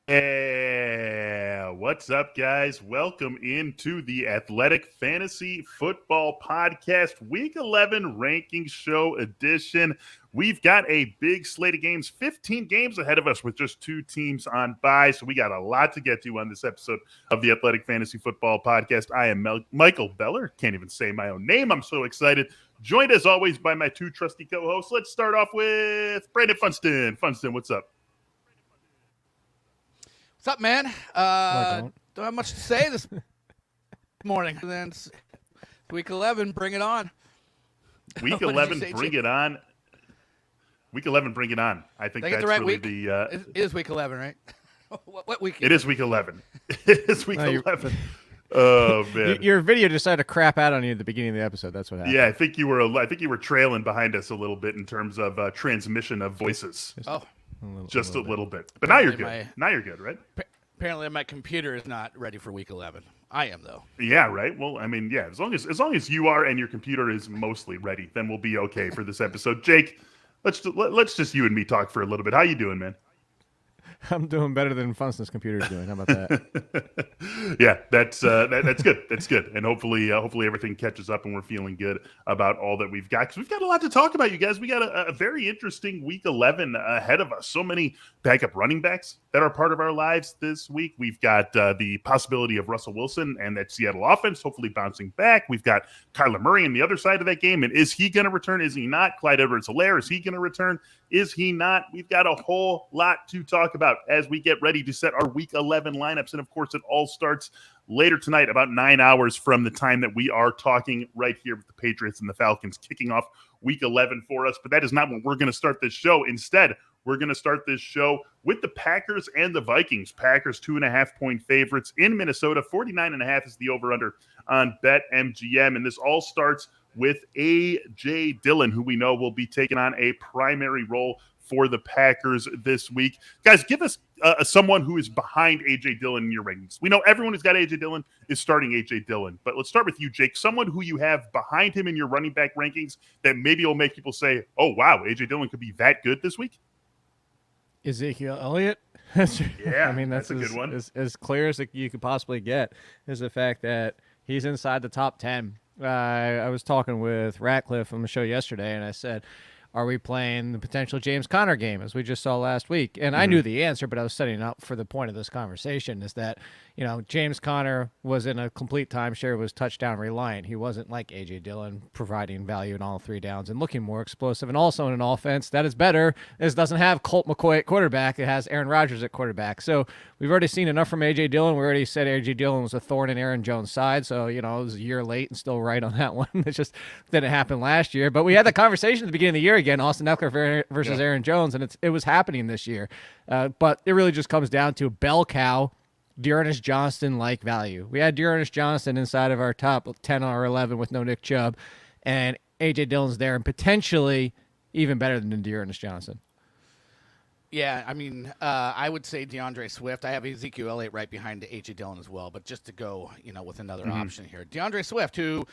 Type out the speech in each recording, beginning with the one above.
Yeah, what's up, guys? Welcome into the Athletic Fantasy Football Podcast Week 11 Rankings Show edition. We've got a big slate of games, 15 games ahead of us with just 2 teams on bye, so we got a lot to get to on this episode of the Athletic Fantasy Football Podcast. I am Michael Beller. Can't even say my own name. I'm so excited. Joined, as always, by my 2 trusty co-hosts. Let's start off with Brandon Funston. Funston, what's up? What's up, man? Don't have much to say this morning. And then week 11, bring it on. Week 11, bring it on. Week 11, bring it on. I think that's right really week? the. It is week 11, right? What week? It is week 11. It is week 11. Oh man, your video decided to crap out on you at the beginning of the episode. That's what happened. Yeah, I think you were trailing behind us a little bit in terms of transmission of voices. Just a little bit. But now you're good. Now you're good, right? Apparently my computer is not ready for week 11. I am, though. Yeah, right. Well, I mean, yeah, as long as you are and your computer is mostly ready, then we'll be okay for this episode. Jake, let's just you and me talk for a little bit. How you doing, man? I'm doing better than Funston's computer is doing. How about that? Yeah, that's good. That's good. And hopefully everything catches up and we're feeling good about all that we've got. Because we've got a lot to talk about, you guys. We got a very interesting week 11 ahead of us. So many backup running backs that are part of our lives this week. We've got the possibility of Russell Wilson and that Seattle offense hopefully bouncing back. We've got Kyler Murray on the other side of that game. And is he going to return? Is he not? Clyde Edwards-Helaire, is he going to return? Is he not? We've got a whole lot to talk about as we get ready to set our Week 11 lineups. And, of course, it all starts later tonight, about 9 hours from the time that we are talking right here with the Patriots and the Falcons kicking off Week 11 for us. But that is not when we're going to start this show. Instead, we're going to start this show with the Packers and the Vikings. Packers 2.5-point favorites in Minnesota. 49.5 is the over-under on BetMGM. And this all starts with A.J. Dillon, who we know will be taking on a primary role for the Packers this week. Guys, give us someone who is behind A.J. Dillon in your ratings. We know everyone who's got A.J. Dillon is starting A.J. Dillon, but let's start with you, Jake. Someone who you have behind him in your running back rankings that maybe will make people say, oh, wow, A.J. Dillon could be that good this week? Ezekiel Elliott. Yeah, I mean, that's a good one. As clear as you could possibly get is the fact that he's inside the top 10. I was talking with Ratcliffe on the show yesterday, and I said, are we playing the potential James Conner game, as we just saw last week? And I knew the answer, but I was setting up for the point of this conversation is that, James Conner was in a complete timeshare, was touchdown reliant. He wasn't like A.J. Dillon, providing value in all 3 downs and looking more explosive. And also in an offense that is better, as doesn't have Colt McCoy at quarterback. It has Aaron Rodgers at quarterback. So we've already seen enough from A.J. Dillon. We already said A.J. Dillon was a thorn in Aaron Jones' side. So, it was a year late and still right on that one. It just didn't happen last year. But we had the conversation at the beginning of the year again, Austin Eckler versus Aaron Jones, and it was happening this year. But it really just comes down to bell cow, D'Ernest Johnson-like value. We had D'Ernest Johnson inside of our top 10 or 11 with no Nick Chubb, and A.J. Dillon's there, and potentially even better than D'Ernest Johnson. Yeah, I mean, I would say Deandre Swift. I have Ezekiel Elliott right behind A.J. Dillon as well, but just to go, with another option here. Deandre Swift, who,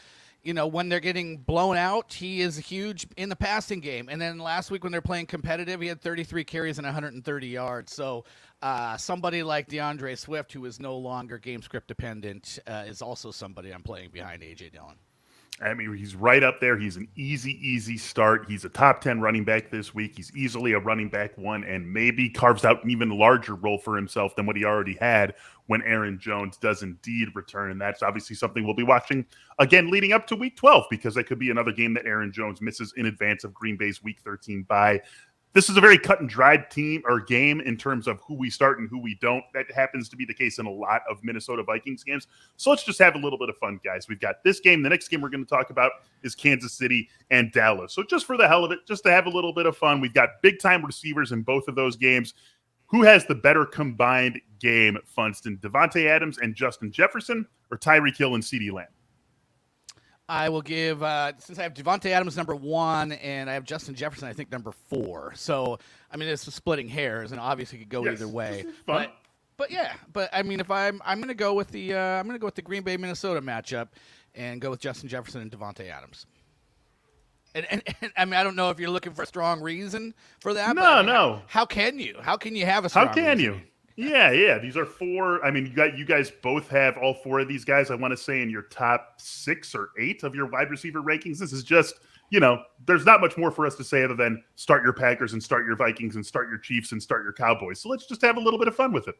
when they're getting blown out, he is huge in the passing game. And then last week when they're playing competitive, he had 33 carries and 130 yards. So somebody like Deandre Swift, who is no longer game script dependent, is also somebody I'm playing behind A.J. Dillon. I mean, he's right up there. He's an easy start. He's a top 10 running back this week. He's easily a running back 1 and maybe carves out an even larger role for himself than what he already had when Aaron Jones does indeed return. And that's obviously something we'll be watching again leading up to week 12, because that could be another game that Aaron Jones misses in advance of Green Bay's week 13 bye. This is a very cut and dried team or game in terms of who we start and who we don't. That happens to be the case in a lot of Minnesota Vikings games. So let's just have a little bit of fun, guys. We've got this game. The next game we're going to talk about is Kansas City and Dallas. So just for the hell of it, just to have a little bit of fun, we've got big-time receivers in both of those games. Who has the better combined game, Funston? Devontae Adams and Justin Jefferson, or Tyreek Hill and CeeDee Lamb? I will give, since I have Devontae Adams number 1 and I have Justin Jefferson, I think number 4. So, I mean, it's splitting hairs, and obviously could go either way. But I mean, if I'm going to go with the Green Bay Minnesota matchup and go with Justin Jefferson and Devontae Adams. And I mean, I don't know if you're looking for a strong reason for that. No. How can you? How can you have a strong reason? You? Yeah. These are 4. I mean, you guys both have all 4 of these guys, I want to say, in your top 6 or 8 of your wide receiver rankings. This is just, there's not much more for us to say other than start your Packers and start your Vikings and start your Chiefs and start your Cowboys. So let's just have a little bit of fun with it.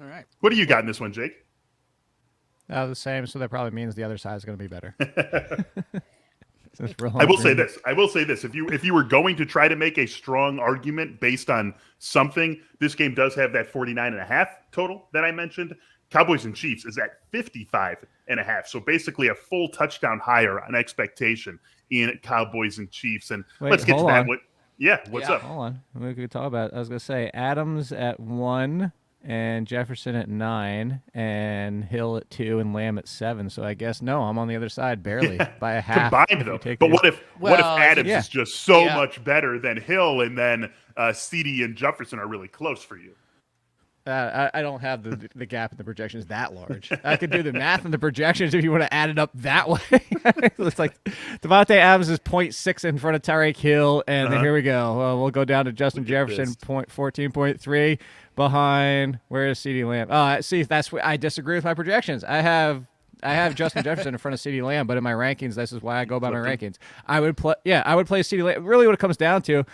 All right. What do you got in this one, Jake? The same, so that probably means the other side is going to be better. I will say this. If you were going to try to make a strong argument based on something, this game does have that 49.5 total that I mentioned. Cowboys and Chiefs is at 55.5. So basically a full touchdown higher on expectation in Cowboys and Chiefs. And let's get to that. What's up? Hold on. We could talk about I was going to say Adams at 1 and Jefferson at 9 and Hill at 2 and Lamb at 7. So I guess, no, I'm on the other side barely by a half. Combined, though. But what if Adams is just so much better than Hill, and then CeeDee and Jefferson are really close for you? I don't have the gap in the projections that large. I could do the math and the projections if you want to add it up that way. It's like Devontae Adams is 0.6 in front of Tyreek Hill, and then here we go. Well, we'll go down to Justin Jefferson, 14.3 behind. Where is CeeDee Lamb? See, that's what I disagree with my projections. I have Justin Jefferson in front of CeeDee Lamb, but in my rankings, this is why I go by my rankings. I would play CeeDee Lamb. Really, what it comes down to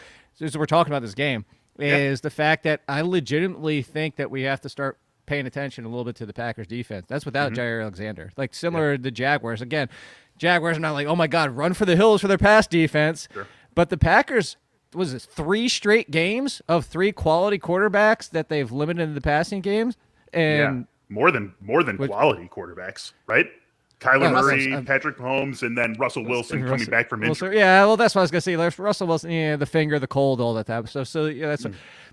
is we're talking about this game. Is the fact that I legitimately think that we have to start paying attention a little bit to the Packers defense. That's without Jair Alexander. Like similar to the Jaguars. Again, Jaguars are not like, oh my God, run for the hills for their pass defense. Sure. But the Packers, was it 3 straight games of 3 quality quarterbacks that they've limited in the passing games? And more than quality quarterbacks, right? Kyler Murray, Patrick Mahomes, and then Russell Wilson coming back from injury. That's what I was going to say. Russell Wilson, the finger, the cold, all that type of stuff. So,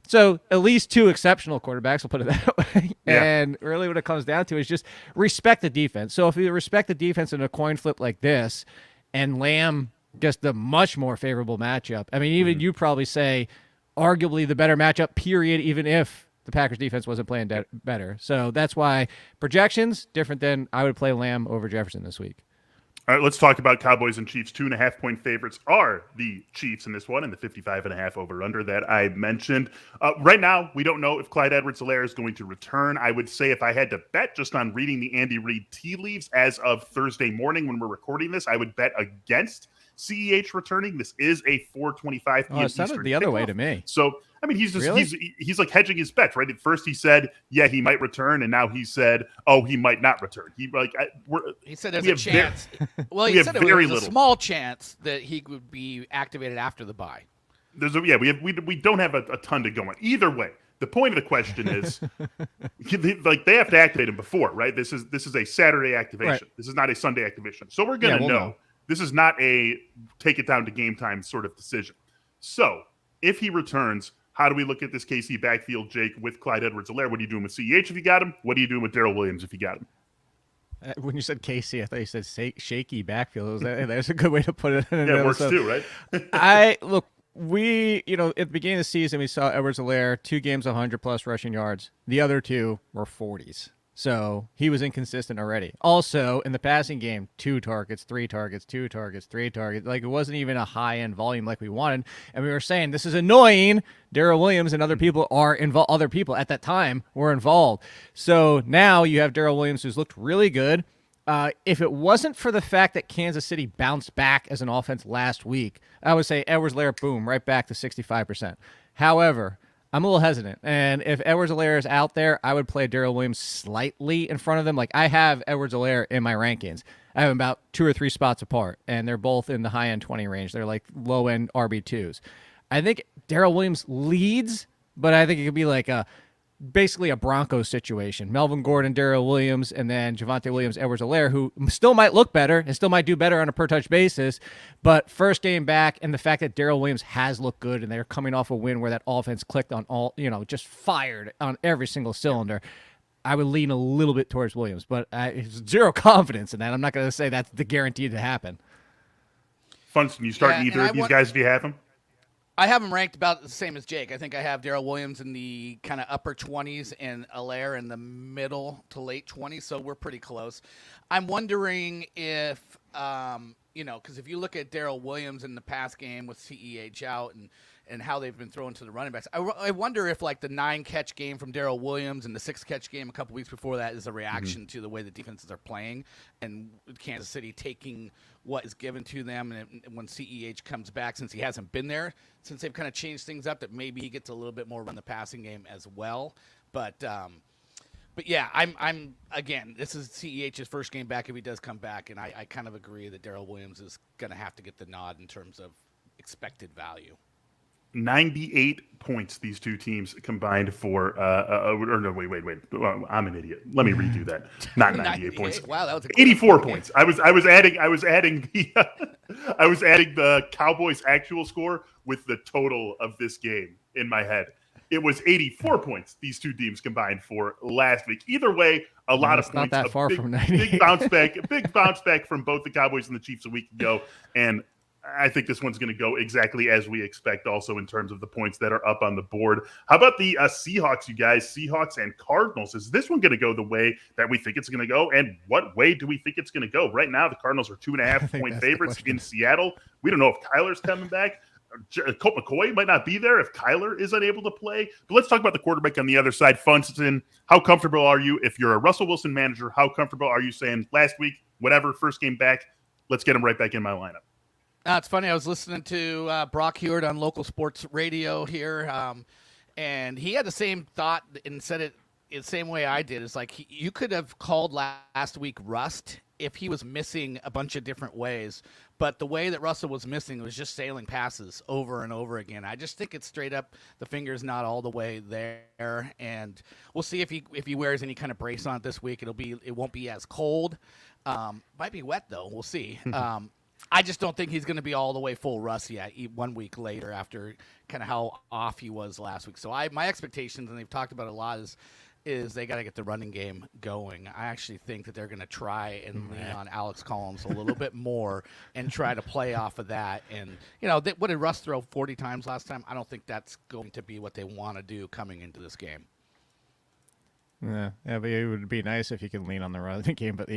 so at least 2 exceptional quarterbacks, we'll put it that way. Yeah. And really what it comes down to is just respect the defense. So if you respect the defense in a coin flip like this, and Lamb just a much more favorable matchup, I mean, even you probably say arguably the better matchup, period, even if the Packers defense wasn't playing better. So that's why projections different than I would play Lamb over Jefferson this week. All right, let's talk about Cowboys and Chiefs. 2.5-point favorites are the Chiefs in this one, and the 55.5 over-under that I mentioned. Right now, we don't know if Clyde Edwards-Helaire is going to return. I would say if I had to bet just on reading the Andy Reid tea leaves as of Thursday morning when we're recording this, I would bet against CEH returning. This is a 4:25 p.m. It sounded the other way to me. So, I mean, he's just he's like hedging his bets, right? At first he said, yeah, he might return, and now he said, oh, he might not return. He said there's a chance. He said it was a small chance that he would be activated after the bye. We don't have a ton to go on. Either way, the point of the question is, like, they have to activate him before, right? This is a Saturday activation. Right. This is not a Sunday activation. So we're gonna know. This is not a take it down to game time sort of decision. So if he returns, how do we look at this KC backfield, Jake, with Clyde Edwards-Helaire? What are you doing with CEH if you got him? What are you doing with Daryl Williams if you got him? When you said KC, I thought you said shaky backfield. That's a good way to put it. It works too, right? We, at the beginning of the season, we saw Edwards-Helaire 2 games 100-plus rushing yards. The other 2 were 40s. So he was inconsistent already. Also, in the passing game, 2 targets, 3 targets, 2 targets, 3 targets. Like, it wasn't even a high-end volume like we wanted. And we were saying, this is annoying. Daryl Williams and other people are involved. Other people at that time were involved. So now you have Daryl Williams, who's looked really good. If it wasn't for the fact that Kansas City bounced back as an offense last week, I would say Edwards-Helaire, boom, right back to 65%. However, I'm a little hesitant. And if Edwards-Helaire is out there, I would play Daryl Williams slightly in front of them. Like, I have Edwards-Helaire in my rankings. I have them about 2 or 3 spots apart, and they're both in the high-end 20 range. They're like low-end RB2s. I think Daryl Williams leads, but I think it could be like a basically a Broncos situation. Melvin Gordon, Daryl Williams, and then Javonte Williams, Edwards-Helaire, who still might look better and still might do better on a per-touch basis, but first game back, and the fact that Daryl Williams has looked good, and they're coming off a win where that offense clicked on all, just fired on every single cylinder, I would lean a little bit towards Williams, but zero confidence in that. I'm not going to say that's the guarantee to happen. Funston, you starting either of these guys if you have them? I have them ranked about the same as Jake. I think I have Daryl Williams in the kind of upper 20s and Helaire in the middle to late 20s, so we're pretty close. I'm wondering if, because if you look at Daryl Williams in the past game with CEH out and how they've been thrown to the running backs, I wonder if like the 9-catch game from Daryl Williams and the 6-catch game a couple weeks before that is a reaction to the way the defenses are playing and Kansas City taking what is given to them, and when CEH comes back, since he hasn't been there, since they've kind of changed things up, that maybe he gets a little bit more run the passing game as well. But yeah, I'm again, this is CEH's first game back if he does come back, and I kind of agree that Daryl Williams is going to have to get the nod in terms of expected value. 98 points these two teams combined for wait. I'm an idiot. Let me redo that. Not 98 points. Wow, that was 84 points. I was adding the Cowboys actual score with the total of this game in my head. It was 84 points these two teams combined for last week. Either way, a lot of points. Not that far from 98. Big bounce back from both the Cowboys and the Chiefs a week ago, and I think this one's going to go exactly as we expect also in terms of the points that are up on the board. How about the Seahawks, you guys? Seahawks and Cardinals. Is this one going to go the way that we think it's going to go? And what way do we think it's going to go? Right now, the Cardinals are 2.5-point favorites in Seattle. We don't know if Kyler's coming back. Colt McCoy might not be there if Kyler is unable to play. But let's talk about the quarterback on the other side. Funston, how comfortable are you? If you're a Russell Wilson manager, how comfortable are you saying last week, whatever, first game back, let's get him right back in my lineup? It's funny. I was listening to Brock Hewitt on local sports radio here, and he had the same thought and said it the same way I did. It's like you could have called last week rust if he was missing a bunch of different ways, but the way that Russell was missing was just sailing passes over and over again. I just think it's straight up the finger's not all the way there, and we'll see if he wears any kind of brace on it this week. It won't be as cold. Might be wet though. We'll see. I just don't think he's going to be all the way full Russ yet 1 week later after kind of how off he was last week. So my expectations, and they've talked about it a lot, is they got to get the running game going. I actually think that they're going to try and lean on Alex Collins a little bit more and try to play off of that. And, what did Russ throw 40 times last time? I don't think that's going to be what they want to do coming into this game. Yeah, but it would be nice if you could lean on the running game. But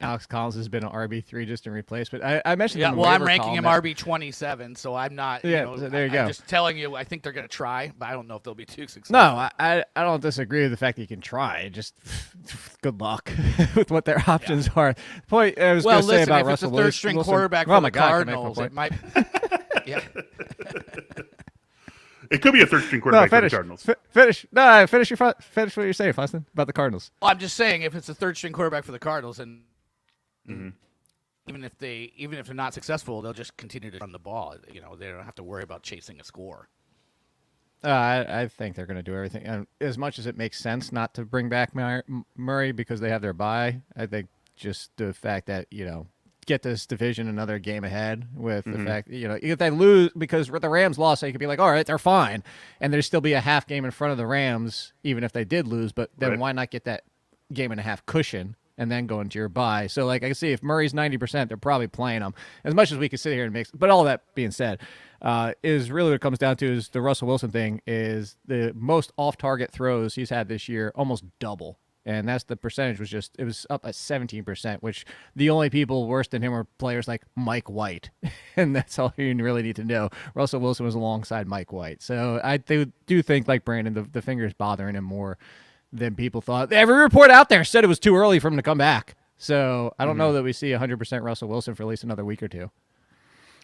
Alex Collins has been an RB3 just in replacement. I mentioned. Yeah, well, I'm ranking him RB27, so I'm not. Yeah, so there you go. I'm just telling you, I think they're going to try, but I don't know if they'll be too successful. No, I don't disagree with the fact that you can try. Just good luck with what their options are. The point I was going to say about Russell Wilson. Well, listen, if it's a third-string quarterback for the Cardinals, it might. Yeah. It could be a third-string quarterback for the Cardinals. Finish what you're saying, Funston, about the Cardinals. Well, I'm just saying, if it's a third-string quarterback for the Cardinals, and even if they're not successful, they'll just continue to run the ball. They don't have to worry about chasing a score. I think they're going to do everything. And as much as it makes sense not to bring back Murray because they have their bye, I think just the fact that, get this division another game ahead with the fact, if they lose, because the Rams lost, they could be like, all right, they're fine. And there'd still be a half game in front of the Rams, even if they did lose. But then why not get that game and a half cushion and then go into your bye? So, I can see if Murray's 90%, they're probably playing him. As much as we could sit here and mix. But all that being said, is really what it comes down to is the Russell Wilson thing is the most off-target throws he's had this year, almost double. And that's the percentage it was up at 17%, which the only people worse than him were players like Mike White. And that's all you really need to know. Russell Wilson was alongside Mike White. So I do think, like Brandon, the finger is bothering him more than people thought. Every report out there said it was too early for him to come back. So I don't know that we see 100% Russell Wilson for at least another week or two.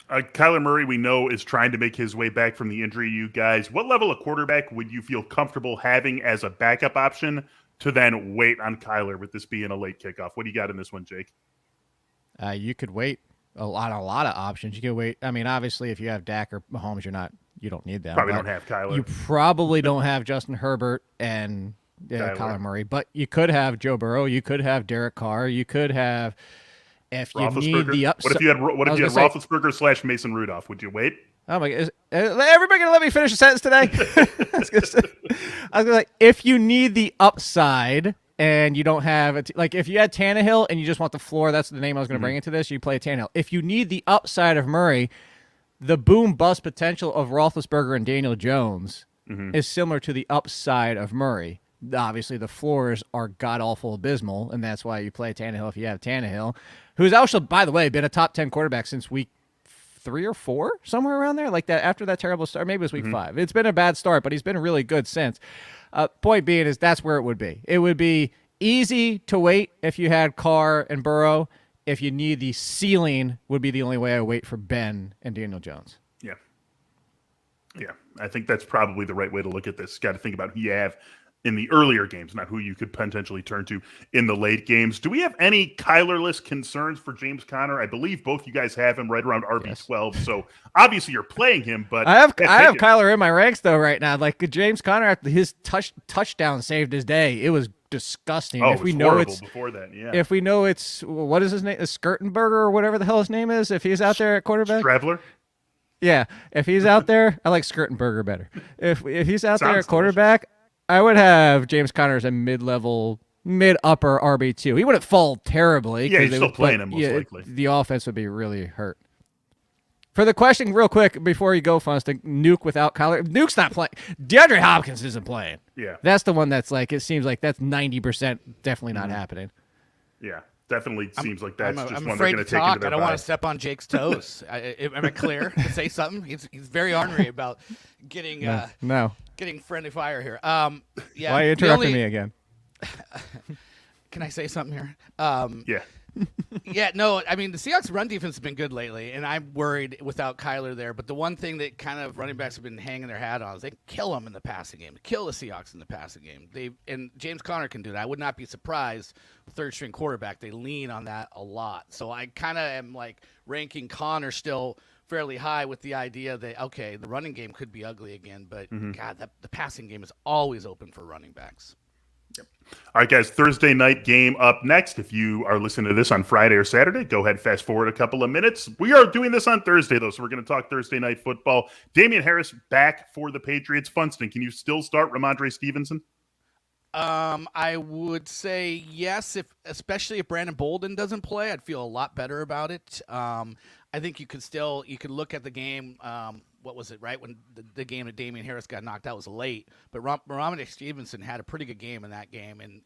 Kyler Murray, we know, is trying to make his way back from the injury, you guys. What level of quarterback would you feel comfortable having as a backup option to then wait on Kyler with this being a late kickoff? What do you got in this one, Jake? You could wait a lot of options. You could wait. I mean, obviously, if you have Dak or Mahomes, you're not you don't need that. Probably don't have Kyler. You probably don't have Justin Herbert and Kyler Murray, but you could have Joe Burrow. You could have Derek Carr. You could have, if you need the upside. What if you had Roethlisberger / Mason Rudolph? Would you wait? Oh my! Is everybody gonna let me finish a sentence today? I was gonna say, if you need the upside and you don't have it, like if you had Tannehill and you just want the floor, that's the name I was gonna bring into this. You play Tannehill. If you need the upside of Murray, the boom bust potential of Roethlisberger and Daniel Jones is similar to the upside of Murray. Obviously, the floors are god awful abysmal, and that's why you play Tannehill if you have Tannehill, who's also, by the way, been a top 10 quarterback since week 3 or 4, somewhere around there, like that after that terrible start. Maybe it was week 5. It's been a bad start, but he's been really good since. Point being is that's where it would be. It would be easy to wait if you had Carr and Burrow. If you need the ceiling, would be the only way I wait for Ben and Daniel Jones. Yeah, I think that's probably the right way to look at this. Got to think about who you have in the earlier games, not who you could potentially turn to in the late games. Do we have any Kyler-less concerns for James Conner? I believe both you guys have him right around RB12, so obviously you're playing him. But I have Kyler in my ranks though right now. Like James Conner, after his touchdown saved his day. It was disgusting. Oh, if we know it's before that, yeah. If we know it's what is his name, Skirtenberger or whatever the hell his name is, if he's out there at quarterback, Traveler. Yeah, if he's out there, I like Skirtenberger better. If he's out there at quarterback, I would have James Conner as a mid-upper RB2. He wouldn't fall terribly. Yeah, he's still playing him most likely. The offense would be really hurt. For the question, real quick, before you go, Funston, Nuke without Kyler. Nuke's not playing. DeAndre Hopkins isn't playing. Yeah. That's the one that's like, it seems like that's 90% definitely not happening. Yeah. Definitely seems like that's just I'm one they're afraid going to to take talk. into their I don't bye. want to step on Jake's toes. Am I clear to say something? He's very ornery about getting getting friendly fire here. Yeah. Why are you interrupting me again? Can I say something here? Yeah. Yeah, no, I mean, the Seahawks' run defense has been good lately, and I'm worried without Kyler there. But the one thing that kind of running backs have been hanging their hat on is they kill them in the passing game, kill the Seahawks in the passing game. And James Conner can do that. I would not be surprised, third-string quarterback, they lean on that a lot. So I kind of am, like, ranking Conner still fairly high with the idea that, okay, the running game could be ugly again, but, God, the passing game is always open for running backs. Yep. All right, guys, Thursday night game up next. If you are listening to this on Friday or Saturday, go ahead, fast forward a couple of minutes. We are doing this on Thursday, though, so we're going to talk Thursday night football. Damian Harris back for the Patriots. Funston, can you still start Rhamondre Stevenson? I would say yes, especially if Brandon Bolden doesn't play. I'd feel a lot better about it. I think you could look at the game. What was it, right? When the game that Damian Harris got knocked out was late, but Rhamondre Stevenson had a pretty good game in that game, and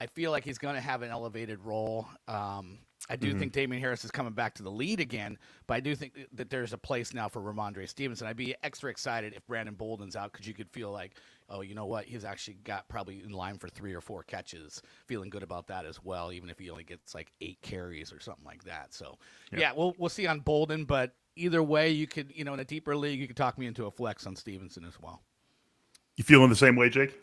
I feel like he's going to have an elevated role. I do think Damian Harris is coming back to the lead again, but I do think that there's a place now for Rhamondre Stevenson. I'd be extra excited if Brandon Bolden's out because you could feel like, oh, you know what? He's actually got probably in line for 3 or 4 catches. Feeling good about that as well, even if he only gets like 8 carries or something like that. So, yeah, we'll see on Bolden, but either way, you could, in a deeper league, you could talk me into a flex on Stevenson as well. You feeling the same way, Jake?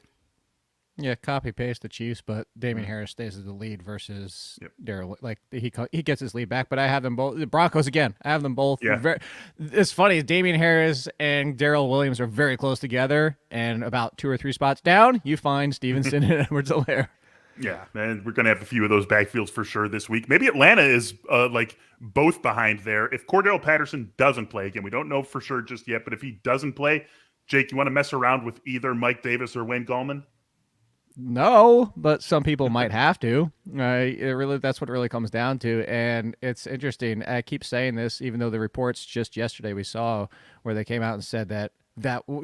Yeah, copy paste the Chiefs, but Damian Harris stays as the lead versus Daryl. Like he gets his lead back, but I have them both. The Broncos again. I have them both. Yeah. It's funny. Damian Harris and Daryl Williams are very close together, and about 2 or 3 spots down, you find Stevenson and Edwards-Helaire. Yeah, and we're going to have a few of those backfields for sure this week. Maybe Atlanta is like both behind there. If Cordell Patterson doesn't play again, we don't know for sure just yet, but if he doesn't play, Jake, you want to mess around with either Mike Davis or Wayne Gallman? No, but some people might have to. That's what it really comes down to. And it's interesting. I keep saying this, even though the reports just yesterday we saw where they came out and said that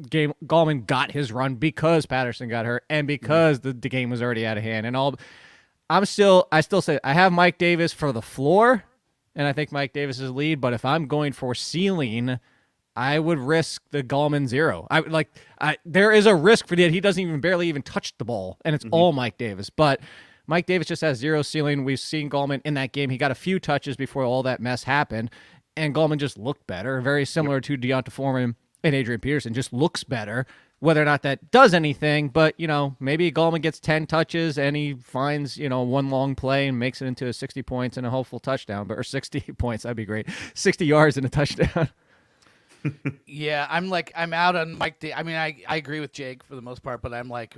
game Gallman got his run because Patterson got hurt and because the game was already out of hand. And I still say I have Mike Davis for the floor, and I think Mike Davis is lead. But if I'm going for ceiling, I would risk the Gallman 0. There is a risk for that. He doesn't barely even touch the ball, and it's all Mike Davis. But Mike Davis just has 0 ceiling. We've seen Gallman in that game. He got a few touches before all that mess happened, and Gallman just looked better. Very similar to Deonta Foreman and Adrian Peterson, just looks better. Whether or not that does anything, but, maybe Gallman gets 10 touches and he finds, one long play and makes it into 60 points and a hopeful touchdown, or 60 points. That'd be great. 60 yards and a touchdown. Yeah, I'm out on Mike. I mean, I agree with Jake for the most part, but I'm like,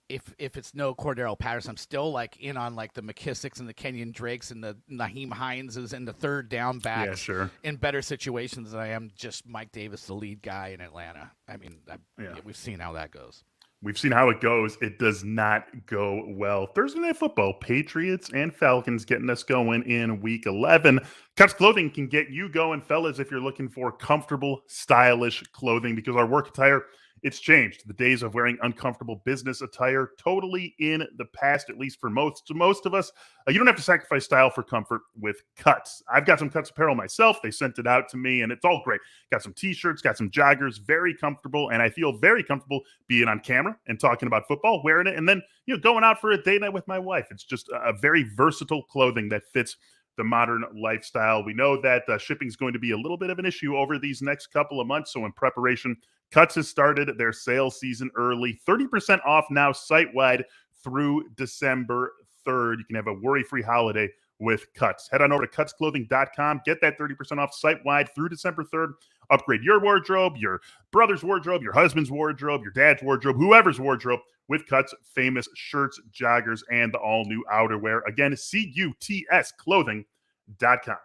if it's no Cordero Patterson, I'm still like in on like the McKissicks and the Kenyon Drakes and the Naheem Hineses and the third down Yeah, backs sure. in better situations than I am just Mike Davis, the lead guy in Atlanta. I mean, we've seen how that goes. We've seen how it goes. It does not go well. Thursday Night Football, Patriots and Falcons getting us going in Week 11. Cuts Clothing can get you going, fellas, if you're looking for comfortable, stylish clothing, because our work attire, it's changed. The days of wearing uncomfortable business attire totally in the past, at least for most of us. You don't have to sacrifice style for comfort with Cuts. I've got some Cuts apparel myself. They sent it out to me, and it's all great. Got some T-shirts, got some joggers, very comfortable, and I feel very comfortable being on camera and talking about football, wearing it, and then going out for a date night with my wife. It's just a very versatile clothing that fits the modern lifestyle. We know that shipping is going to be a little bit of an issue over these next couple of months, so in preparation, Cuts has started their sales season early. 30% off now site-wide through December 3rd. You can have a worry-free holiday with Cuts. Head on over to cutsclothing.com. Get that 30% off site-wide through December 3rd. Upgrade your wardrobe, your brother's wardrobe, your husband's wardrobe, your dad's wardrobe, whoever's wardrobe with Cuts' famous shirts, joggers, and the all-new outerwear. Again, cutsclothing.com.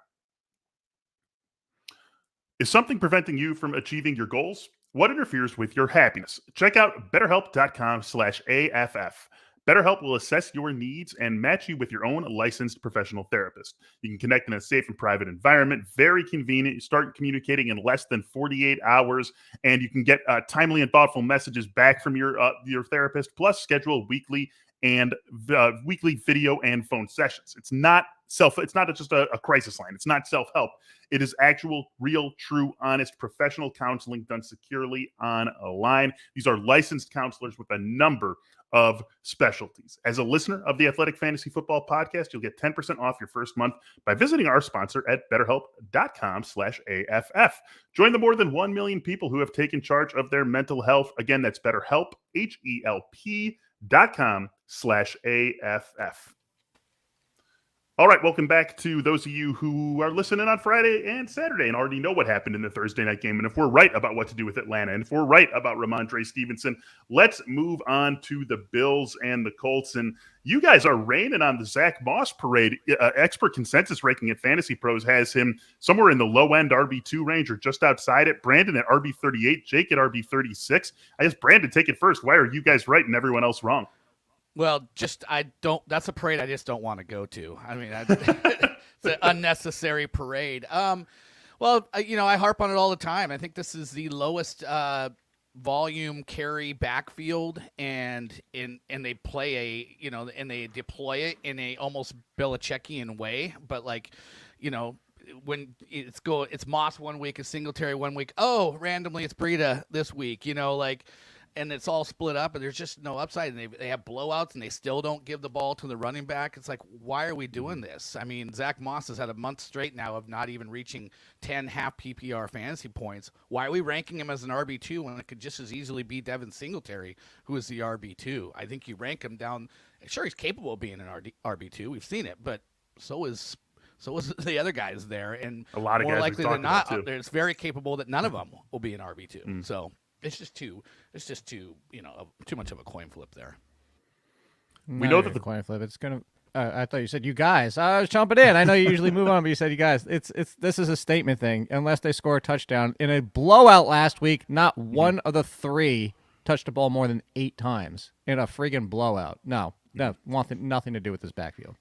Is something preventing you from achieving your goals? What interferes with your happiness? Check out BetterHelp.com/AFF. BetterHelp will assess your needs and match you with your own licensed professional therapist. You can connect in a safe and private environment. Very convenient. You start communicating in less than 48 hours, and you can get timely and thoughtful messages back from your therapist, plus schedule weekly video and phone sessions. It's not just a crisis line. It's not self-help. It is actual, real, true, honest, professional counseling done securely on a line. These are licensed counselors with a number of specialties. As a listener of the Athletic Fantasy Football Podcast, you'll get 10% off your first month by visiting our sponsor at betterhelp.com/AFF. Join the more than 1 million people who have taken charge of their mental health. Again, that's BetterHelp, HELP.com/AFF. All right, welcome back to those of you who are listening on Friday and Saturday and already know what happened in the Thursday night game. And if we're right about what to do with Atlanta, and if we're right about Rhamondre Stevenson, let's move on to the Bills and the Colts. And you guys are raining on the Zach Moss parade. Expert consensus ranking at Fantasy Pros has him somewhere in the low-end RB2 range or just outside it. Brandon at RB38, Jake at RB36. I guess, Brandon, take it first. Why are you guys right and everyone else wrong? Well, that's a parade I just don't want to go to. I mean, it's an unnecessary parade. I harp on it all the time. I think this is the lowest volume carry backfield, and they play and they deploy it in a almost Belichickian way. But when it's Moss one week, it's Singletary one week. Oh, randomly it's Breida this week. And it's all split up, and there's just no upside. And they have blowouts, and they still don't give the ball to the running back. It's like, why are we doing this? I mean, Zach Moss has had a month straight now of not even reaching 10 half PPR fantasy points. Why are we ranking him as an RB2 when it could just as easily be Devin Singletary, who is the RB2? I think you rank him down. Sure, he's capable of being an RB2. We've seen it, but so is the other guys there. And a lot of more guys likely than not, it's very capable that none of them will be an RB2. So. It's just too much of a coin flip there. We know that the coin flip. It's gonna. I thought you said you guys. I was jumping in. I know you usually move on, but you said you guys. This is a statement thing. Unless they score a touchdown in a blowout last week, not one of the three touched the ball more than 8 times in a friggin' blowout. No, nothing to do with this backfield.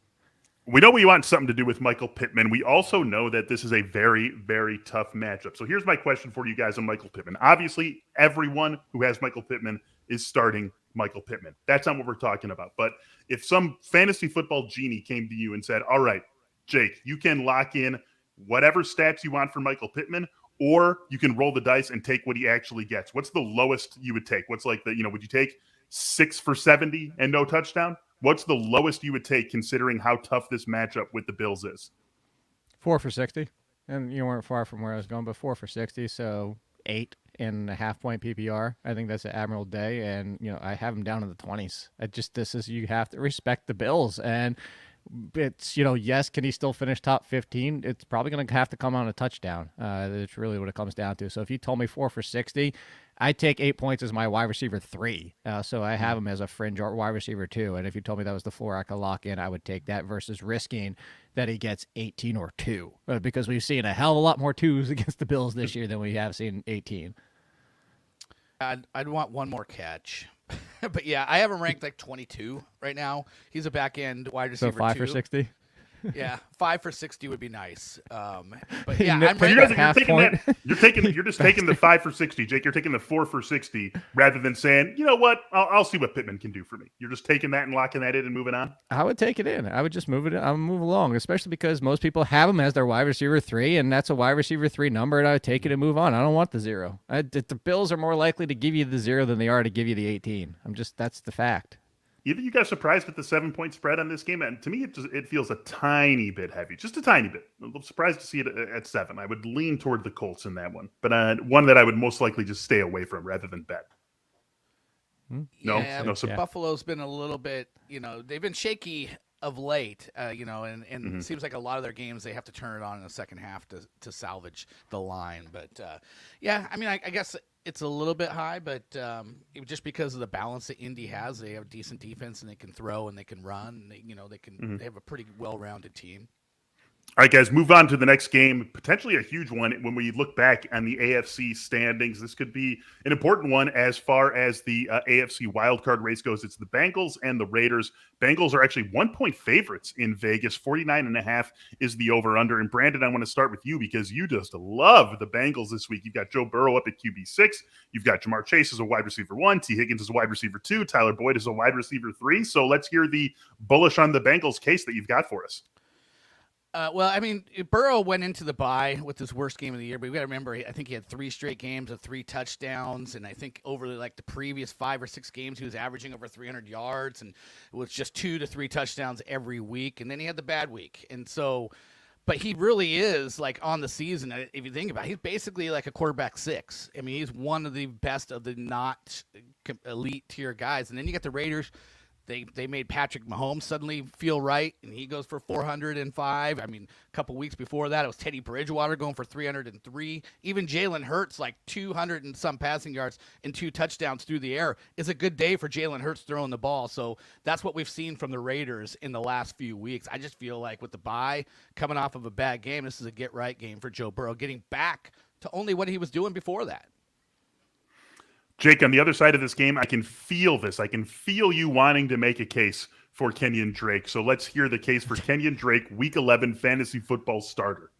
We know we want something to do with Michael Pittman. We also know that this is a very, very tough matchup. So here's my question for you guys on Michael Pittman. Obviously, everyone who has Michael Pittman is starting Michael Pittman. That's not what we're talking about. But if some fantasy football genie came to you and said, all right, Jake, you can lock in whatever stats you want for Michael Pittman, or you can roll the dice and take what he actually gets. What's the lowest you would take? What's would you take 6 for 70 and no touchdown? What's the lowest you would take considering how tough this matchup with the Bills is? 4 for 60. And you weren't far from where I was going, but 4 for 60, so 8.5 point PPR. I think that's an admirable day, and I have them down in the 20s. You have to respect the Bills, and It's, yes, can he still finish top 15? It's probably going to have to come on a touchdown. That's really what it comes down to. So if you told me 4 for 60, I'd take 8 points as my wide receiver 3. So I have him as a fringe wide receiver 2. And if you told me that was the floor I could lock in, I would take that versus risking that he gets 18 or 2. Because we've seen a hell of a lot more 2s against the Bills this year than we have seen 18. I'd want one more catch. But yeah, I have him ranked like 22 right now. He's a back end wide receiver. So 5 2. for 60? Yeah, 5 for 60 would be nice. But yeah, I'm So ready. you're just taking the 5 for 60, Jake. You're taking the 4 for 60 rather than saying, you know what, I'll see what Pittman can do for me. You're just taking that and locking that in and moving on. I would take it in. I would just move it. I would move along, especially because most people have him as their wide receiver 3, and that's a wide receiver 3 number, and I would take it and move on. I don't want the 0. The Bills are more likely to give you the 0 than they are to give you the 18. That's the fact. Either you guys surprised at the 7-point spread on this game? And to me, it feels a tiny bit heavy, just a tiny bit. I'm surprised to see it at 7. I would lean toward the Colts in that one, but one that I would most likely just stay away from rather than bet. No. So Buffalo's been a little bit, they've been shaky of late, and it seems like a lot of their games they have to turn it on in the second half to salvage the line. But I guess it's a little bit high, but just because of the balance that Indy has, they have decent defense and they can throw and they can run. And they have a pretty well-rounded team. All right, guys, move on to the next game. Potentially a huge one when we look back on the AFC standings. This could be an important one as far as the AFC wildcard race goes. It's the Bengals and the Raiders. Bengals are actually 1-point favorites in Vegas. 49.5 is the over-under. And Brandon, I want to start with you because you just love the Bengals this week. You've got Joe Burrow up at QB6. You've got Jamar Chase as a wide receiver 1. T. Higgins as a wide receiver 2. Tyler Boyd as a wide receiver 3. So let's hear the bullish on the Bengals case that you've got for us. Burrow went into the bye with his worst game of the year, but we got to remember, I think he had 3 straight games of 3 touchdowns, and I think over the previous 5 or 6 games, he was averaging over 300 yards, and it was just 2 to 3 touchdowns every week, and then he had the bad week, and so, but he really is, on the season, if you think about it, he's basically like a quarterback 6. I mean, he's one of the best of the not elite tier guys, and then you got the Raiders. They made Patrick Mahomes suddenly feel right, and he goes for 405. I mean, a couple weeks before that, it was Teddy Bridgewater going for 303. Even Jalen Hurts, 200 and some passing yards and 2 touchdowns through the air, is a good day for Jalen Hurts throwing the ball. So that's what we've seen from the Raiders in the last few weeks. I just feel like with the bye, coming off of a bad game, this is a get-right game for Joe Burrow, getting back to only what he was doing before that. Jake, on the other side of this game, I can feel this. I can feel you wanting to make a case for Kenyon Drake. So let's hear the case for Kenyon Drake, Week 11 fantasy football starter.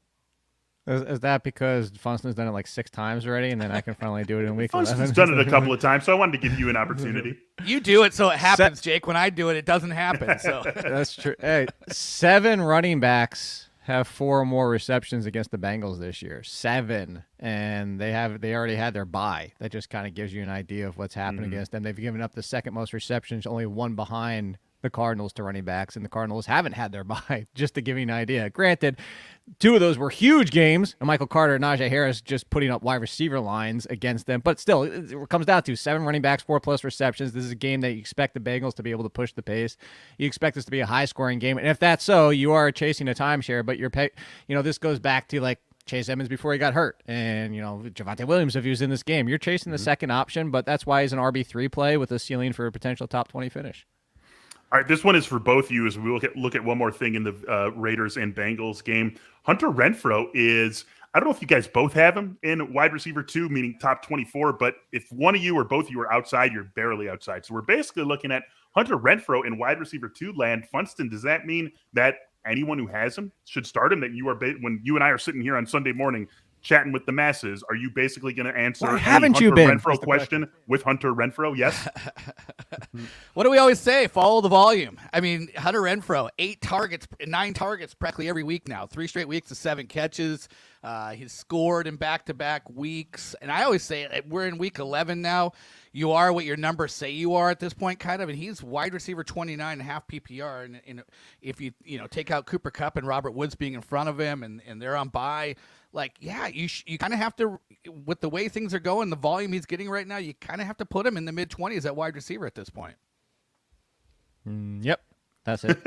Is that because Funston's done it 6 times already, and then I can finally do it in Week 11? Funston's done it a couple of times, so I wanted to give you an opportunity. You do it so it happens, Jake. When I do it, it doesn't happen. So That's true. Hey, 7 running backs have 4 more receptions against the Bengals this year. 7, and they already had their bye. That just kind of gives you an idea of what's happening against them. They've given up the second most receptions, only 1 behind the Cardinals to running backs, and the Cardinals haven't had their bye, just to give you an idea. Granted, 2 of those were huge games, and Michael Carter and Najee Harris just putting up wide receiver lines against them. But still, it comes down to 7 running backs, 4+ receptions. This is a game that you expect the Bengals to be able to push the pace. You expect this to be a high-scoring game. And if that's so, you are chasing a timeshare, but this goes back to Chase Edmonds before he got hurt, and Javonte Williams if he was in this game. You're chasing the second option, but that's why he's an RB3 play with a ceiling for a potential top 20 finish. All right, this one is for both of you as we look at one more thing in the Raiders and Bengals game. Hunter Renfro is, I don't know if you guys both have him in wide receiver 2, meaning top 24, but if one of you or both of you are outside, you're barely outside. So we're basically looking at Hunter Renfro in wide receiver 2 land. Funston, does that mean that anyone who has him should start him? That you are, when you and I are sitting here on Sunday morning chatting with the masses, are you basically going to answer Why haven't you been? Renfro question with Hunter Renfro? Yes. What do we always say? Follow the volume. I mean, Hunter Renfro, 9 targets practically every week now. 3 straight weeks of 7 catches. He's scored in back-to-back weeks. And I always say we're in week 11 now. You are what your numbers say you are at this point, kind of. And he's wide receiver 29.5 PPR. And if you take out Cooper Kupp and Robert Woods being in front of him and they're on bye, you kind of have to, with the way things are going, the volume he's getting right now, you kind of have to put him in the mid-20s at wide receiver at this point. Yep. That's it.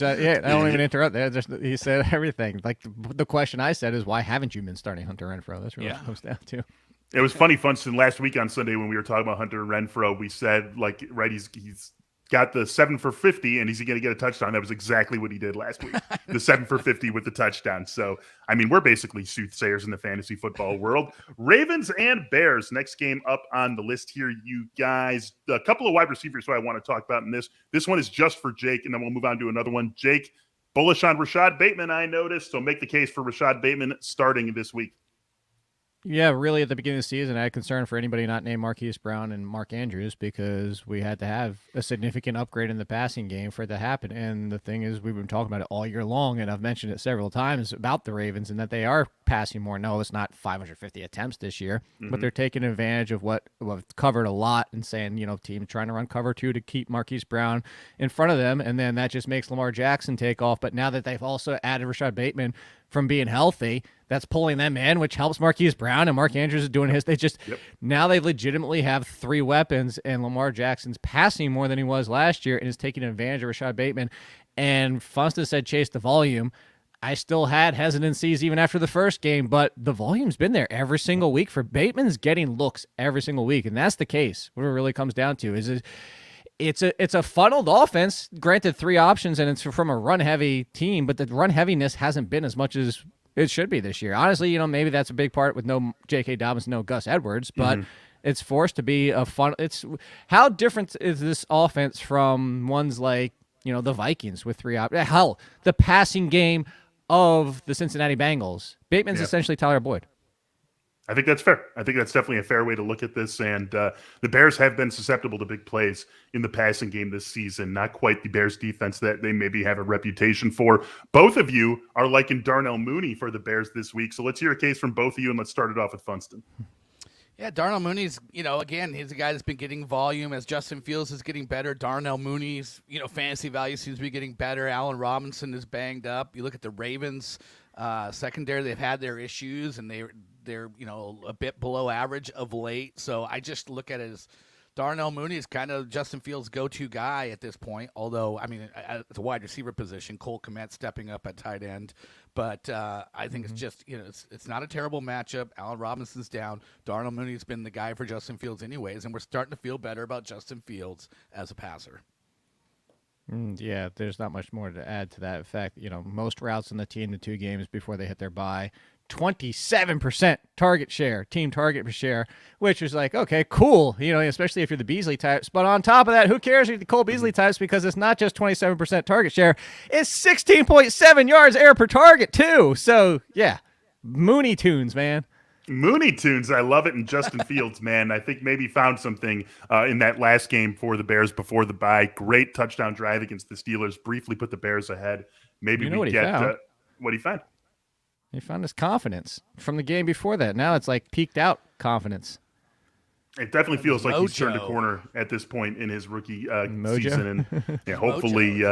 Yeah, I don't even interrupt there. He said everything. Like the question I said is, why haven't you been starting Hunter Renfro? That's really what it comes down to. It was funny, Funston, last week on Sunday when we were talking about Hunter Renfro, we said, like, right, he's got the 7 for 50, and is he going to get a touchdown? That was exactly what he did last week. The 7 for 50 with the touchdown. So, I mean, we're basically soothsayers in the fantasy football world. Ravens and Bears, next game up on the list here, you guys. A couple of wide receivers who I want to talk about in this. This one is just for Jake, and then we'll move on to another one. Jake, bullish on Rashad Bateman, I noticed. So make the case for Rashad Bateman starting this week. Yeah, really, at the beginning of the season, I had concern for anybody not named Marquise Brown and Mark Andrews because we had to have a significant upgrade in the passing game for it to happen. And the thing is, we've been talking about it all year long, and I've mentioned it several times about the Ravens and that they are passing more. No, it's not 550 attempts this year, but they're taking advantage of what we've covered a lot and saying, team trying to run cover 2 to keep Marquise Brown in front of them, and then that just makes Lamar Jackson take off. But now that they've also added Rashad Bateman from being healthy, that's pulling them in, which helps Marquise Brown, and Mark Andrews is doing his. Now they legitimately have 3 weapons, and Lamar Jackson's passing more than he was last year and is taking advantage of Rashad Bateman. And Funston said chase the volume. I still had hesitancies even after the first game, but the volume's been there every single week for Bateman's getting looks every single week, and that's the case. What it really comes down to is it's a funneled offense. Granted, 3 options, and it's from a run-heavy team, but the run-heaviness hasn't been as much as it should be this year. Honestly, maybe that's a big part with no J.K. Dobbins, no Gus Edwards, but it's forced to be a fun. It's how different is this offense from ones like the Vikings with 3 options? Hell, the passing game of the Cincinnati Bengals. Bateman's essentially Tyler Boyd. I think that's fair. I think that's definitely a fair way to look at this. And the Bears have been susceptible to big plays in the passing game this season. Not quite the Bears defense that they maybe have a reputation for. Both of you are liking Darnell Mooney for the Bears this week. So let's hear a case from both of you, and let's start it off with Funston. Yeah, Darnell Mooney's, again, he's a guy that's been getting volume as Justin Fields is getting better. Darnell Mooney's, fantasy value seems to be getting better. Allen Robinson is banged up. You look at the Ravens secondary, they've had their issues, and they're a bit below average of late. So I just look at it as Darnell Mooney is kind of Justin Fields' go-to guy at this point. Although, it's a wide receiver position. Cole Kmet stepping up at tight end. But I think it's just, it's not a terrible matchup. Allen Robinson's down. Darnell Mooney's been the guy for Justin Fields anyways, and we're starting to feel better about Justin Fields as a passer. Yeah, there's not much more to add to that. In fact, most routes in the team the 2 games before they hit their bye, 27% target share, team target share, which is like, okay, cool, especially if you're the Beasley types. But on top of that, who cares if you're the Cole Beasley types, because it's not just 27% target share, it's 16.7 yards air per target too. So yeah, Mooney Tunes, man. Mooney Tunes, I love it. And Justin Fields, man, I think maybe found something in that last game for the Bears before the bye. Great touchdown drive against the Steelers, briefly put the Bears ahead. Maybe we get what he found. He found his confidence from the game before that. Now it's like peaked out confidence. It definitely feels like he's turned a corner at this point in his rookie season, and hopefully,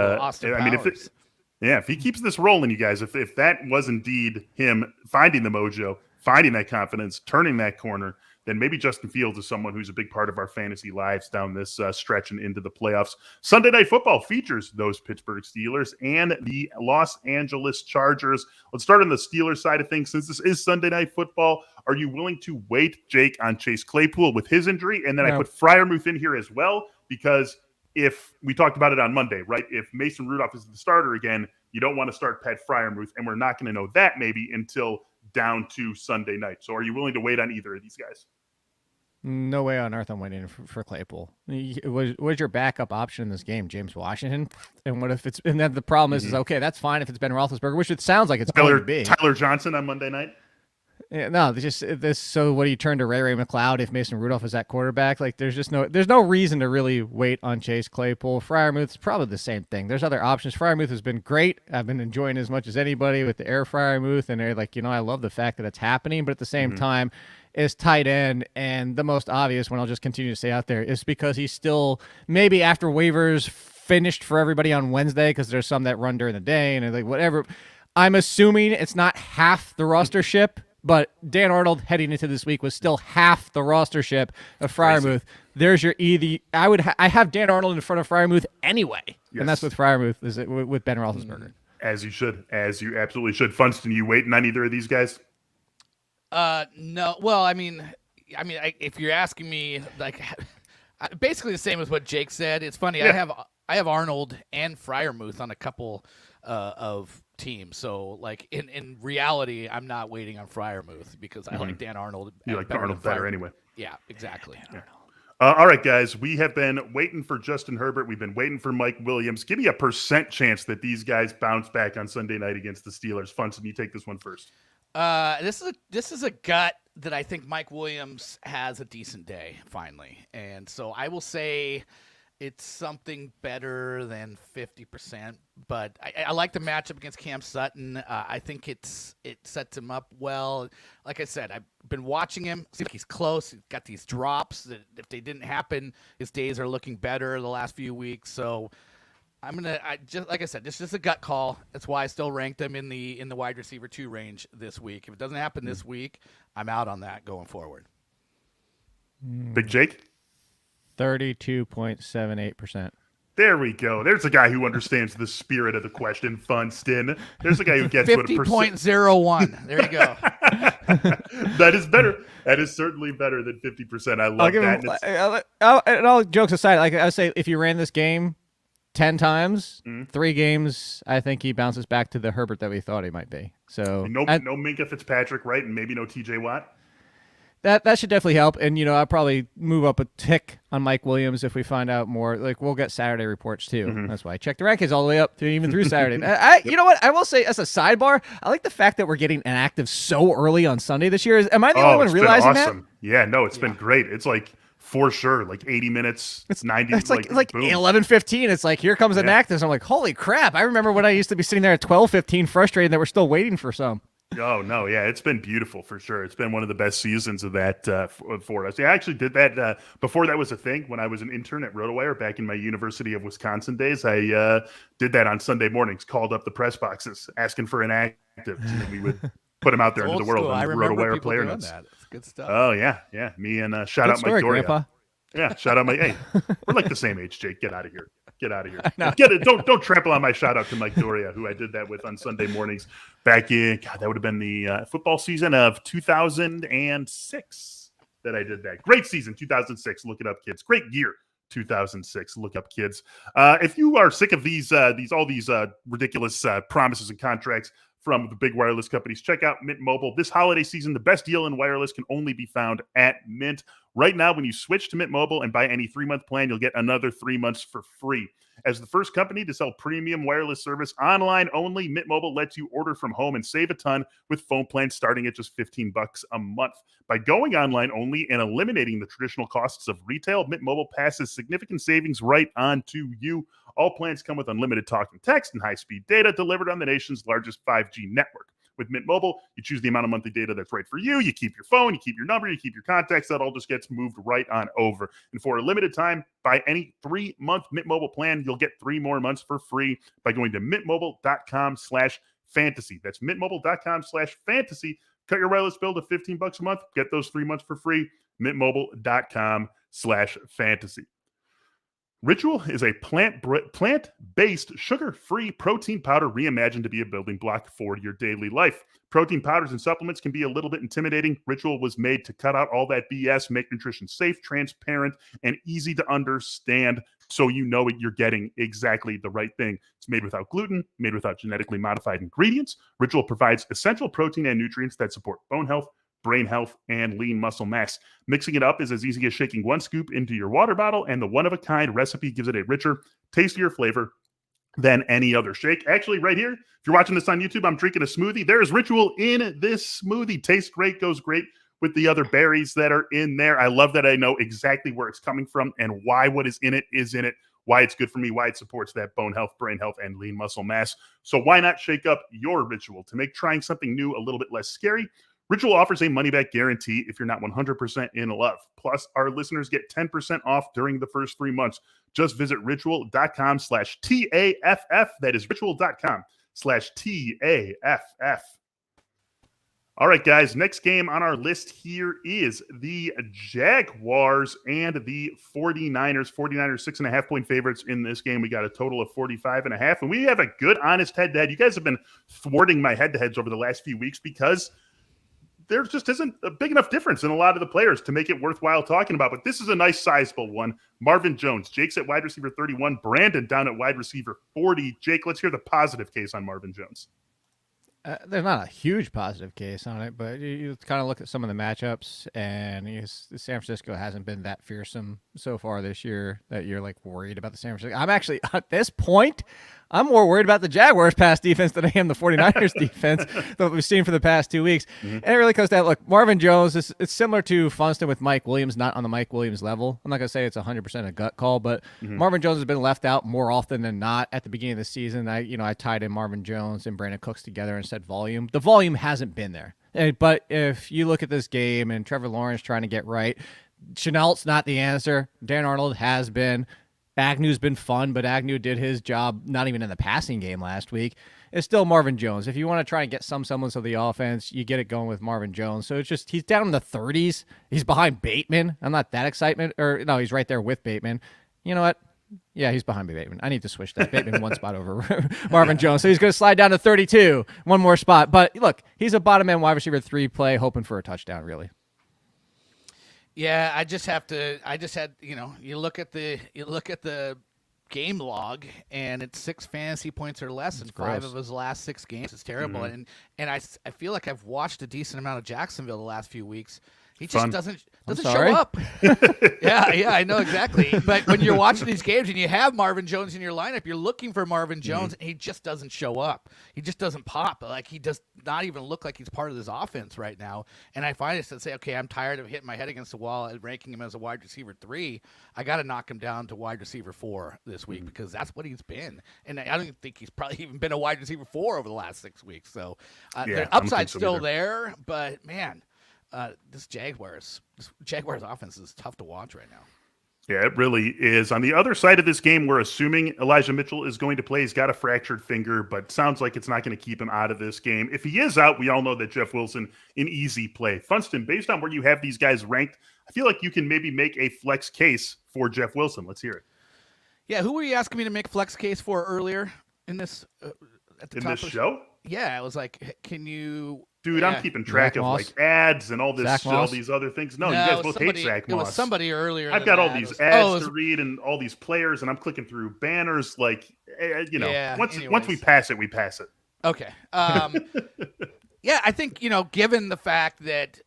if he keeps this rolling, you guys, if that was indeed him finding the mojo, finding that confidence, turning that corner, then maybe Justin Fields is someone who's a big part of our fantasy lives down this stretch and into the playoffs. Sunday Night Football features those Pittsburgh Steelers and the Los Angeles Chargers. Let's start on the Steelers side of things. Since this is Sunday Night Football, are you willing to wait, Jake, on Chase Claypool with his injury? And then I put Freiermuth in here as well, because if we talked about it on Monday, right? If Mason Rudolph is the starter again, you don't want to start Pat Freiermuth, and we're not going to know that maybe until down to Sunday night. So are you willing to wait on either of these guys? No way on earth I'm waiting for Claypool. What's your backup option in this game? James Washington? And what if and then the problem is okay, that's fine if it's Ben Roethlisberger, which it sounds like it's going to be. Tyler Johnson on Monday night? Yeah, no, so what do you turn to Ray McLeod if Mason Rudolph is at quarterback? Like there's no reason to really wait on Chase Claypool. Freiermuth's probably the same thing. There's other options. Freiermuth has been great. I've been enjoying it as much as anybody with the air Freiermuth, and they're like, I love the fact that it's happening, but at the same time, is tight end, and the most obvious one I'll just continue to say out there is because he's still maybe after waivers finished for everybody on Wednesday, because there's some that run during the day and like whatever. I'm assuming it's not half the rostership But Dan Arnold heading into this week was still half the rostership of Freiermuth. There's your I have Dan Arnold in front of Freiermuth anyway, and that's with Freiermuth is it with Ben Roethlisberger. As you should, as you absolutely should. Funston, you waiting on either of these guys? No. Well, I mean, if you're asking me, like, basically the same as what Jake said. It's funny. Yeah. I have Arnold and Freiermuth on a couple of teams. So, like, in reality, I'm not waiting on Freiermuth because I like Dan Arnold. You like Arnold better anyway. Yeah, exactly. Yeah. All right, guys, we have been waiting for Justin Herbert. We've been waiting for Mike Williams. Give me a % chance that these guys bounce back on Sunday night against the Steelers. Funston, you take this one first. This is a gut that I think Mike Williams has a decent day finally, and so I will say it's something better than 50%. But I like the matchup against Cam Sutton. I think it sets him up well. Like I said, I've been watching him. Seems like he's close. He's got these drops that if they didn't happen, his days are looking better the last few weeks. So just like I said, this is just a gut call. That's why I still ranked him in the wide receiver 2 range this week. If it doesn't happen this week, I'm out on that going forward. Big Jake? 32.78%. There we go. There's a guy who understands the spirit of the question, Funston. There's a guy who gets 50.01. There you go. That is better. That is certainly better than 50%. I love that. And all jokes aside, like I say, if you ran this game 10 times, 3 games, I think he bounces back to the Herbert that we thought he might be. So no Minkah Fitzpatrick, right? And maybe no TJ Watt. That should definitely help. And, I'll probably move up a tick on Mike Williams if we find out more. Like, we'll get Saturday reports, too. That's why I checked the rankings all the way up even through Saturday. You know what? I will say, as a sidebar, I like the fact that we're getting inactive so early on Sunday this year. Am I the only one realizing awesome. That? Yeah, no, it's been great. It's like, for sure, like 80 minutes, it's 90. It's like 11:15. It's like, here comes inactives. I'm like, holy crap. I remember when I used to be sitting there at 12:15 frustrated that we're still waiting for some. Oh, no, yeah, it's been beautiful for sure. It's been one of the best seasons of that for us. Yeah, I actually did that before that was a thing. When I was an intern at RotoWire back in my University of Wisconsin days, I did that on Sunday mornings, called up the press boxes, asking for inactives, and then we would put them out there into the world on the RotoWire player notes. It's good stuff. Oh, yeah. Me and shout good out story, Mike Doria. Grandpa. Yeah, shout out hey, we're like the same age, Jake. Get out of here. Get it. Don't trample on my shout out to Mike Doria, who I did that with on Sunday mornings back in, that would have been the football season of 2006 that I did that. Great season, 2006. Look it up, kids. Great year, 2006. Look up, kids. If you are sick of these ridiculous promises and contracts from the big wireless companies, check out Mint Mobile. This holiday season, the best deal in wireless can only be found at Mint. Right now, when you switch to Mint Mobile and buy any 3-month plan, you'll get another 3 months for free. As the first company to sell premium wireless service online only, Mint Mobile lets you order from home and save a ton with phone plans starting at just $15 a month. By going online only and eliminating the traditional costs of retail, Mint Mobile passes significant savings right on to you. All plans come with unlimited talk and text and high-speed data delivered on the nation's largest 5G network. With Mint Mobile, you choose the amount of monthly data that's right for you. You keep your phone, you keep your number, you keep your contacts. That all just gets moved right on over. And for a limited time, buy any 3-month Mint Mobile plan, you'll get 3 more months for free by going to mintmobile.com/fantasy. That's mintmobile.com/fantasy. Cut your wireless bill to $15 a month. Get those 3 months for free. mintmobile.com/fantasy. Ritual is a plant-based, sugar-free protein powder reimagined to be a building block for your daily life. Protein powders and supplements can be a little bit intimidating. Ritual was made to cut out all that BS, make nutrition safe, transparent, and easy to understand, so you know you're getting exactly the right thing. It's made without gluten, made without genetically modified ingredients. Ritual provides essential protein and nutrients that support bone health, brain health, and lean muscle mass. Mixing it up is as easy as shaking 1 scoop into your water bottle, and the one-of-a-kind recipe gives it a richer, tastier flavor than any other shake. Actually, right here, if you're watching this on YouTube, I'm drinking a smoothie. There is Ritual in this smoothie. Tastes great, goes great with the other berries that are in there. I love that I know exactly where it's coming from and why what is in it, why it's good for me, why it supports that bone health, brain health, and lean muscle mass. So why not shake up your Ritual to make trying something new a little bit less scary? Ritual offers a money-back guarantee if you're not 100% in love. Plus, our listeners get 10% off during the first 3 months. Just visit ritual.com/TAFF. That is ritual.com/TAFF. All right, guys, next game on our list here is the Jaguars and the 49ers. 49ers 6.5-point favorites in this game. We got a total of 45.5, and we have a good, honest head-to-head. You guys have been thwarting my head-to-heads over the last few weeks because there just isn't a big enough difference in a lot of the players to make it worthwhile talking about. But this is a nice sizable one. Marvin Jones, Jake's at wide receiver 31, Brandon down at wide receiver 40. Jake, let's hear the positive case on Marvin Jones. There's not a huge positive case on it, but you kind of look at some of the matchups, and San Francisco hasn't been that fearsome so far this year that you're like worried about the San Francisco. I'm actually, at this point, I'm more worried about the Jaguars' pass defense than I am the 49ers defense that we've seen for the past 2 weeks. Mm-hmm. And it really comes down, look, Marvin Jones, it's similar to Funston with Mike Williams, not on the Mike Williams level. I'm not going to say it's 100% a gut call, but Marvin Jones has been left out more often than not at the beginning of the season. I tied in Marvin Jones and Brandon Cooks together and said volume. The volume hasn't been there. But if you look at this game and Trevor Lawrence trying to get right, Chenault's not the answer. Dan Arnold has been. Agnew's been fun, but Agnew did his job not even in the passing game last week. It's still Marvin Jones. If you want to try and get some semblance of the offense, you get it going with Marvin Jones. So it's just he's down in the 30s. He's behind Bateman. I'm not that excited. Or no, he's right there with Bateman. You know what? Yeah, he's behind Bateman. I need to switch that. Bateman one spot over Marvin Jones. So he's going to slide down to 32, one more spot. But look, he's a bottom end wide receiver 3 play, hoping for a touchdown, really. Yeah, you look at the game log, and it's 6 fantasy points or less in 5 of his last 6 games. It's terrible. Mm-hmm. And I feel like I've watched a decent amount of Jacksonville the last few weeks. He just doesn't show up. Yeah, I know exactly. But when you're watching these games and you have Marvin Jones in your lineup, you're looking for Marvin Jones, and he just doesn't show up. He just doesn't pop. Like, he does not even look like he's part of this offense right now. And I find it to say, okay, I'm tired of hitting my head against the wall and ranking him as a wide receiver 3. I got to knock him down to wide receiver 4 this week because that's what he's been. And I don't even think he's probably even been a wide receiver 4 over the last 6 weeks. So the upside's still there, but man. This Jaguars offense is tough to watch right now. Yeah, it really is. On the other side of this game, we're assuming Elijah Mitchell is going to play. He's got a fractured finger, but sounds like it's not going to keep him out of this game. If he is out, we all know that Jeff Wilson, an easy play. Funston, based on where you have these guys ranked, I feel like you can maybe make a flex case for Jeff Wilson. Let's hear it. Yeah, who were you asking me to make flex case for earlier in this at the top of the show? Yeah, I was like, can you... Dude, I'm keeping track of like ads and all this, all these other things. No, you guys both hate Zach Moss. It was somebody earlier. I've got all these ads to read and all these players, and I'm clicking through banners. Like, once we pass it, we pass it. Okay. Yeah, I think given the fact that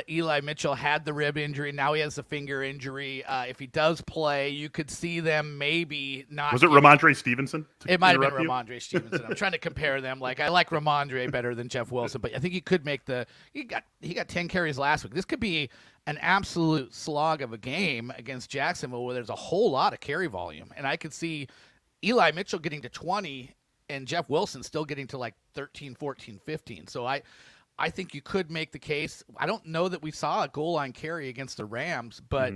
Eli Mitchell had the rib injury, now he has the finger injury. If he does play, you could see them maybe not. Was it Rhamondre Stevenson? It might have been Rhamondre Stevenson. I'm trying to compare them. Like, I like Rhamondre better than Jeff Wilson, but I think he could make he got 10 carries last week. This could be an absolute slog of a game against Jacksonville where there's a whole lot of carry volume, and I could see Eli Mitchell getting to 20 and Jeff Wilson still getting to like 13, 14, 15. So I think you could make the case. I don't know that we saw a goal line carry against the Rams, but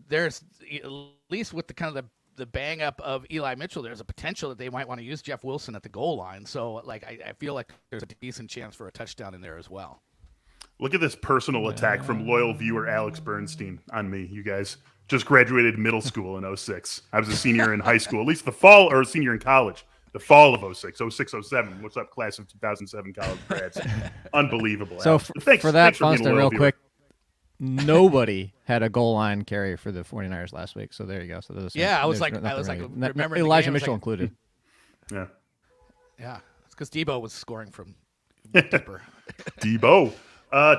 there's at least with the kind of the bang up of Eli Mitchell, there's a potential that they might want to use Jeff Wilson at the goal line. So like I feel like there's a decent chance for a touchdown in there as well. Look at this personal attack from loyal viewer Alex Bernstein on me, you guys. Just graduated middle school in 06. I was a senior in high school, at least the fall, or a senior in college. The fall of 06, 07. What's up, class of 2007 college grads? Unbelievable. So for that, Funston, real quick, nobody had a goal line carry for the 49ers last week. So there you go. So I was like, remember Elijah Mitchell included. Yeah. Yeah. It's because Debo was scoring from deeper. Debo.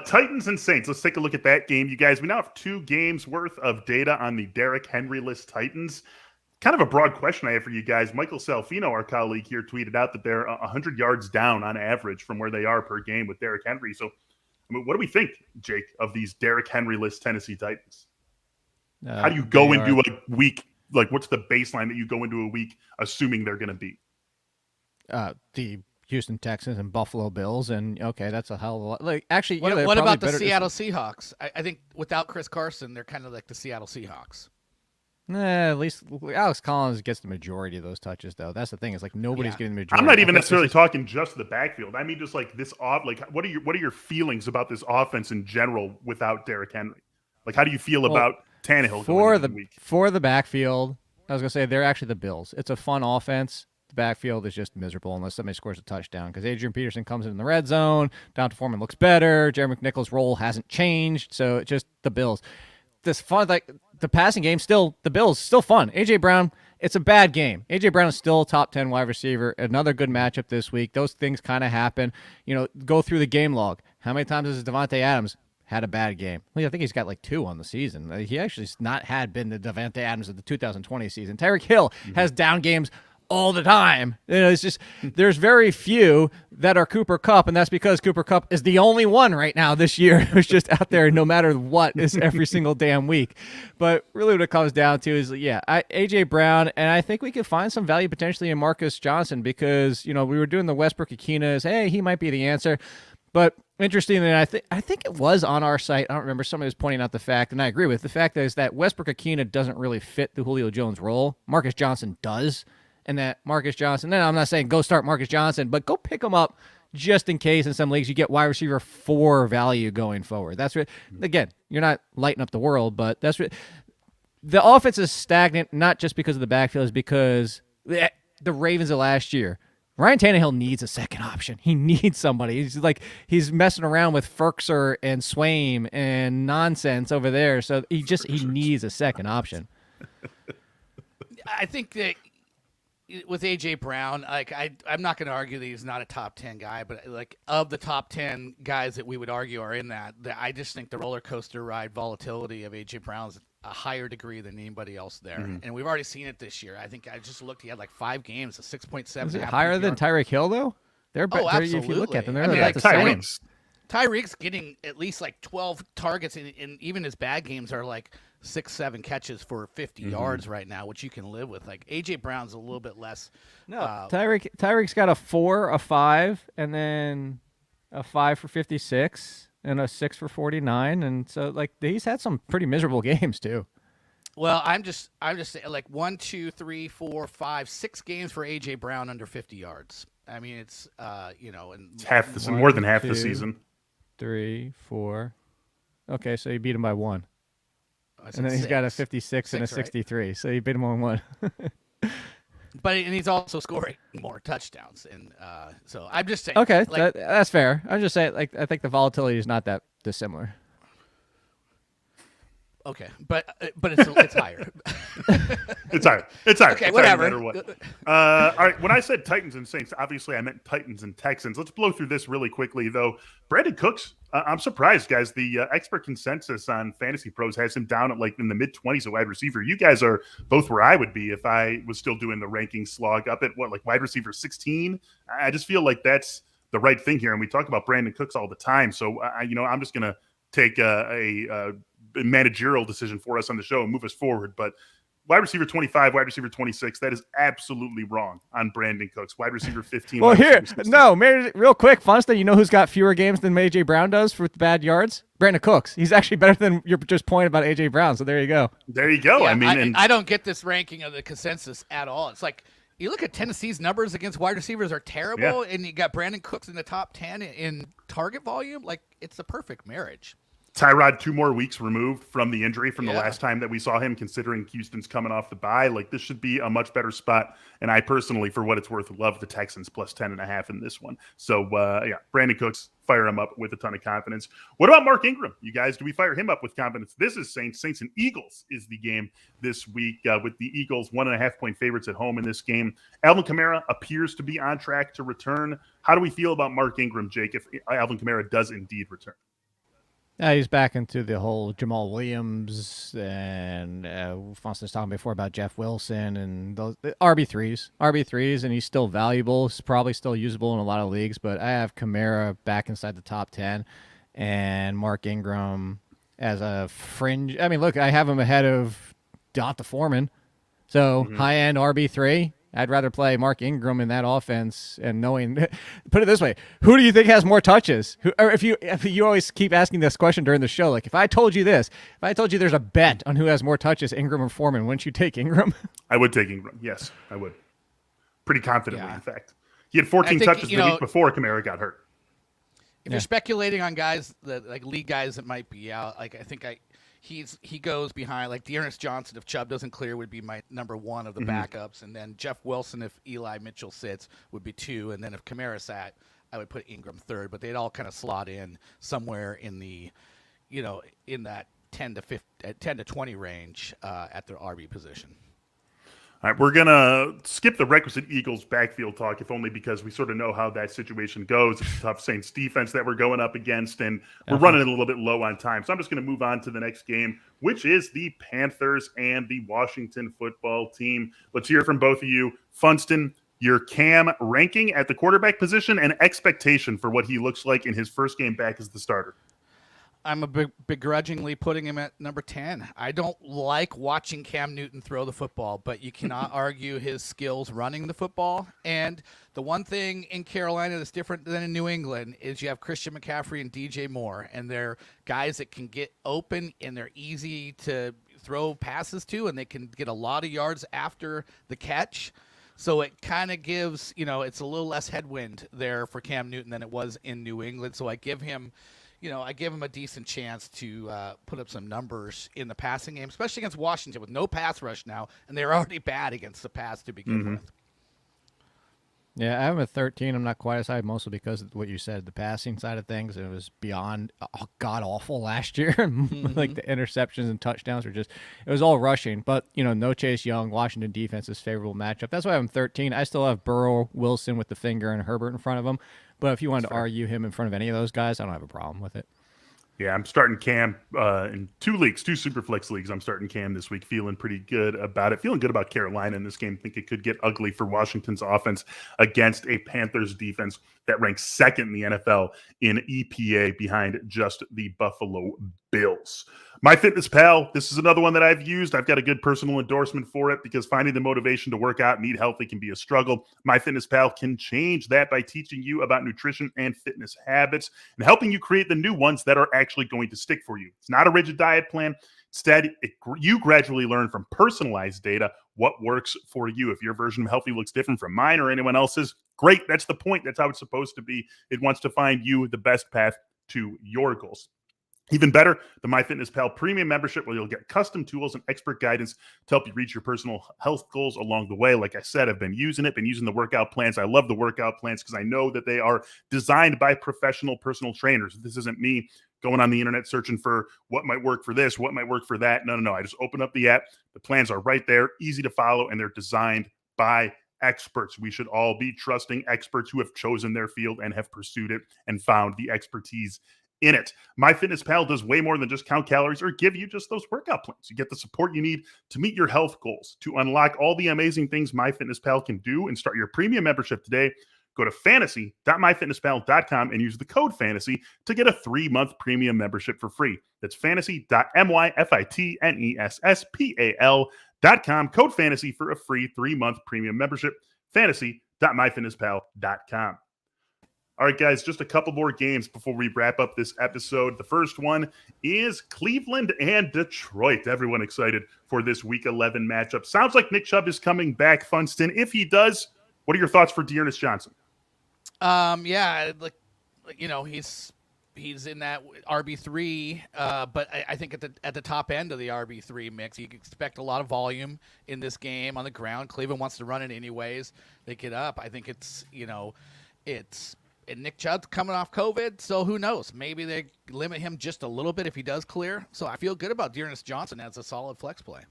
Titans and Saints. Let's take a look at that game, you guys. We now have 2 games worth of data on the Derrick Henry-less Titans. Kind of a broad question I have for you guys. Michael Salfino, our colleague here, tweeted out that they're 100 yards down on average from where they are per game with Derrick Henry. So, I mean, what do we think, Jake, of these Derrick Henry-less Tennessee Titans? How do you go into a week? Like, what's the baseline that you go into a week assuming they're going to beat? The Houston Texans and Buffalo Bills, and okay, that's a hell of a lot. Like, actually, what about the Seattle Seahawks? I think without Chris Carson, they're kind of like the Seattle Seahawks. At least Alex Collins gets the majority of those touches, though. That's the thing. It's like nobody's getting the majority. I'm not even necessarily talking just the backfield. I mean, just like this off. Like, what are your feelings about this offense in general without Derrick Henry? Like, how do you feel about Tannehill for the backfield? I was gonna say they're actually the Bills. It's a fun offense. The backfield is just miserable unless somebody scores a touchdown because Adrian Peterson comes in the red zone. Donta Foreman looks better. Jerry McNichols' role hasn't changed, so it's just the Bills. This fun, like the passing game, still the Bills, still fun. AJ Brown, it's a bad game. AJ Brown is still a top 10 wide receiver. Another good matchup this week. Those things kind of happen. Go through the game log. How many times has Devontae Adams had a bad game? Well, I think he's got like 2 on the season. He actually has been the Devontae Adams of the 2020 season. Tyreek Hill has down games all the time. It's just there's very few that are Cooper Kupp, and that's because Cooper Kupp is the only one right now this year who's just out there no matter what is every single damn week. But really what it comes down to is, AJ Brown, and I think we could find some value potentially in Marcus Johnson because, we were doing the Westbrook Akinas, hey, he might be the answer. But interestingly, I think it was on our site. I don't remember. Somebody was pointing out the fact, and I agree with the fact is that Westbrook Akina doesn't really fit the Julio Jones role. Marcus Johnson does. And that Marcus Johnson, then I'm not saying go start Marcus Johnson, but go pick him up just in case in some leagues you get wide receiver 4 value going forward. That's what, again, you're not lighting up the world, but that's what the offense is stagnant, not just because of the backfield, is because the Ravens of last year. Ryan Tannehill needs a second option. He needs somebody. He's messing around with Ferkser and Swaim and nonsense over there. So he needs a second option. I think that with AJ Brown, I'm not going to argue that he's not a top 10 guy, but of the top 10 guys that we would argue are in that, I just think the roller coaster ride volatility of AJ Brown's a higher degree than anybody else there, and we've already seen it this year. I think I just looked; he had 5 games, a 6.7. Is it higher than Tyreek Hill though? Absolutely. If you look at them, they're about the same. Tyreek's getting at least 12 targets, and even his bad games are 6-7 catches for 50 yards right now, which you can live with. AJ Brown's a little bit less. No, Tyreek's got a 4, a 5, and then a 5 for 56, and a 6 for 49, and so he's had some pretty miserable games too. Well, I'm just saying 1, 2, 3, 4, 5, 6 games for AJ Brown under 50 yards. I mean, it's and it's half the more than half the season. 3, 4. Okay, so you beat him by 1. And then he's got a 56 and a 63, right? So you beat him on 1. And he's also scoring more touchdowns, and so I'm just saying. Okay, that's fair. I'm just saying, I think the volatility is not that dissimilar. Okay, but it's higher. It's higher. It's higher. Okay, it's whatever. Higher no matter what. All right. When I said Titans and Saints, obviously I meant Titans and Texans. Let's blow through this really quickly, though. Brandon Cooks. I'm surprised, guys. The expert consensus on Fantasy Pros has him down at in the mid-20s at wide receiver. You guys are both where I would be if I was still doing the ranking slog up at wide receiver 16. I just feel like that's the right thing here, and we talk about Brandon Cooks all the time. So I'm just gonna take a managerial decision for us on the show and move us forward. But wide receiver 25, wide receiver 26, that is absolutely wrong on Brandon Cooks. Wide receiver 15. Well, real quick, Funston, you know who's got fewer games than AJ Brown does for bad yards? Brandon Cooks. He's actually better than your just point about AJ Brown. So there you go. There you go. Yeah, I don't get this ranking of the consensus at all. It's you look at Tennessee's numbers against wide receivers are terrible, and you got Brandon Cooks in the top 10 in target volume. It's a perfect marriage. Tyrod 2 more weeks removed from the injury from the last time that we saw him, considering Houston's coming off the bye. This should be a much better spot. And I personally, for what it's worth, love the Texans plus 10.5 in this one. So, Brandon Cooks, fire him up with a ton of confidence. What about Mark Ingram? You guys, do we fire him up with confidence? This is Saints. Saints and Eagles is the game this week with the Eagles 1.5-point favorites at home in this game. Alvin Kamara appears to be on track to return. How do we feel about Mark Ingram, Jake, if Alvin Kamara does indeed return? He's back into the whole Jamal Williams, and Funston's talking before about Jeff Wilson and those RB3s, and he's still valuable. He's probably still usable in a lot of leagues, but I have Kamara back inside the top 10 and Mark Ingram as a fringe. I mean, look, I have him ahead of Donta Foreman, so high-end RB3. I'd rather play Mark Ingram in that offense and knowing. Put it this way: who do you think has more touches? Or if you always keep asking this question during the show, like if I told you this, if I told you there's a bet on who has more touches, Ingram or Foreman, wouldn't you take Ingram? I would take Ingram. Yes, I would. Pretty confidently, in fact. He had 14 touches the week before Kamara got hurt. If you're speculating on guys that like league guys that might be out, like I think he goes behind like D'Ernest Johnson. If Chubb doesn't clear, would be my number one of the backups, and then Jeff Wilson if Eli Mitchell sits would be 2, and then if Kamara sat, I would put Ingram 3rd. But they'd all kind of slot in somewhere in the, in that 10 to 20 range at their RB position. All right, we're going to skip the requisite Eagles backfield talk, if only because we sort of know how that situation goes. It's a tough Saints defense that we're going up against, and we're running a little bit low on time. So I'm just going to move on to the next game, which is the Panthers and the Washington football team. Let's hear from both of you. Funston, your Cam ranking at the quarterback position and expectation for what he looks like in his first game back as the starter. I'm begrudgingly putting him at number 10. I don't like watching Cam Newton throw the football, but you cannot argue his skills running the football. And the one thing in Carolina that's different than in New England is you have Christian McCaffrey and DJ Moore, and they're guys that can get open and they're easy to throw passes to, and they can get a lot of yards after the catch. So it kind of gives, it's a little less headwind there for Cam Newton than it was in New England. So I give him a decent chance to put up some numbers in the passing game, especially against Washington with no pass rush now, and they're already bad against the pass to begin with. Yeah, I have him at 13. I'm not quite as high, mostly because of what you said, the passing side of things. It was beyond god-awful last year. Like the interceptions and touchdowns it was all rushing. But, no Chase Young, Washington defense is favorable matchup. That's why I'm 13. I still have Burrow, Wilson with the finger, and Herbert in front of him. But if you wanted to argue him in front of any of those guys, I don't have a problem with it. Yeah, I'm starting Cam in 2 leagues, 2 Superflex leagues. I'm starting Cam this week, feeling pretty good about it. Feeling good about Carolina in this game. Think it could get ugly for Washington's offense against a Panthers defense that ranks 2nd in the NFL in EPA behind just the Buffalo Bills. MyFitnessPal, this is another one that I've used. I've got a good personal endorsement for it because finding the motivation to work out and eat healthy can be a struggle. MyFitnessPal can change that by teaching you about nutrition and fitness habits and helping you create the new ones that are actually going to stick for you. It's not a rigid diet plan. Instead, you gradually learn from personalized data what works for you. If your version of healthy looks different from mine or anyone else's, great. That's the point. That's how it's supposed to be. It wants to find you the best path to your goals. Even better, the MyFitnessPal premium membership where you'll get custom tools and expert guidance to help you reach your personal health goals along the way. Like I said, I've been using the workout plans. I love the workout plans because I know that they are designed by professional personal trainers. This isn't me going on the internet searching for what might work for this, what might work for that. No. I just open up the app. The plans are right there, easy to follow, and they're designed by experts. We should all be trusting experts who have chosen their field and have pursued it and found the expertise in it. MyFitnessPal does way more than just count calories or give you just those workout plans. You get the support you need to meet your health goals. To unlock all the amazing things MyFitnessPal can do and start your premium membership today, go to fantasy.myfitnesspal.com and use the code FANTASY to get a 3-month premium membership for free. That's fantasy.myfitnesspal.com. Code FANTASY for a free 3-month premium membership. Fantasy.myfitnesspal.com. All right, guys, just a couple more games before we wrap up this episode. The first one is Cleveland and Detroit. Everyone excited for this Week 11 matchup. Sounds like Nick Chubb is coming back, Funston. If he does, what are your thoughts for D'Ernest Johnson? Yeah, he's in that RB3, but I think at the top end of the RB3 mix, you can expect a lot of volume in this game on the ground. Cleveland wants to run it anyways. They get up. I think and Nick Chubb's coming off COVID, so who knows? Maybe they limit him just a little bit if he does clear. So I feel good about D'Ernest Johnson as a solid flex play.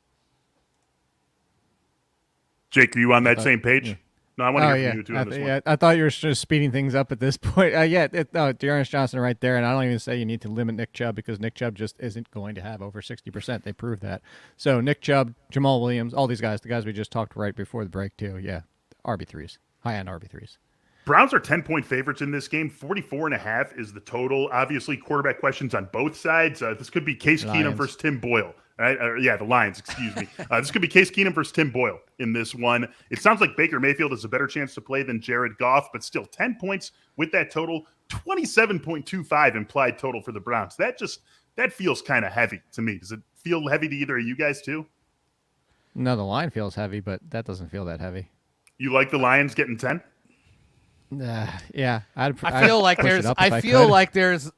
Jake, are you on that same page? Yeah. No, I want to hear from you too on this one. I thought you were just speeding things up at this point. D'Ernest Johnson right there, and I don't even say you need to limit Nick Chubb because Nick Chubb just isn't going to have over 60%. They proved that. So Nick Chubb, Jamal Williams, all these guys, the guys we just talked right before the break too. Yeah, RB3s, high-end RB3s. Browns are 10-point favorites in this game. 44.5 is the total. Obviously, quarterback questions on both sides. This could be Case Keenum versus Tim Boyle right? The Lions, excuse me. This could be Case Keenum versus Tim Boyle in this one. It sounds like Baker Mayfield has a better chance to play than Jared Goff, but still 10 points with that total, 27.25 implied total for the Browns. That feels kind of heavy to me. Does it feel heavy to either of you guys too? No, the line feels heavy, but that doesn't feel that heavy. You like the Lions getting 10? Yeah, I feel like there's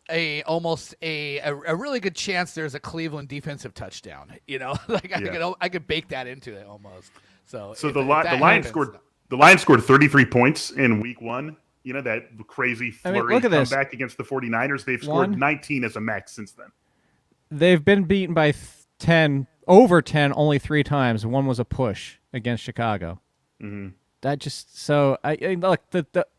almost a really good chance there's a Cleveland defensive touchdown. I could bake that into it almost. So the Lions scored 33 points in week 1. You know, that crazy flurry comeback against the 49ers. They've scored 19 as a max since then. They've been beaten by 10 over 10 only 3 times. One was a push against Chicago. Mm-hmm. That just so I look.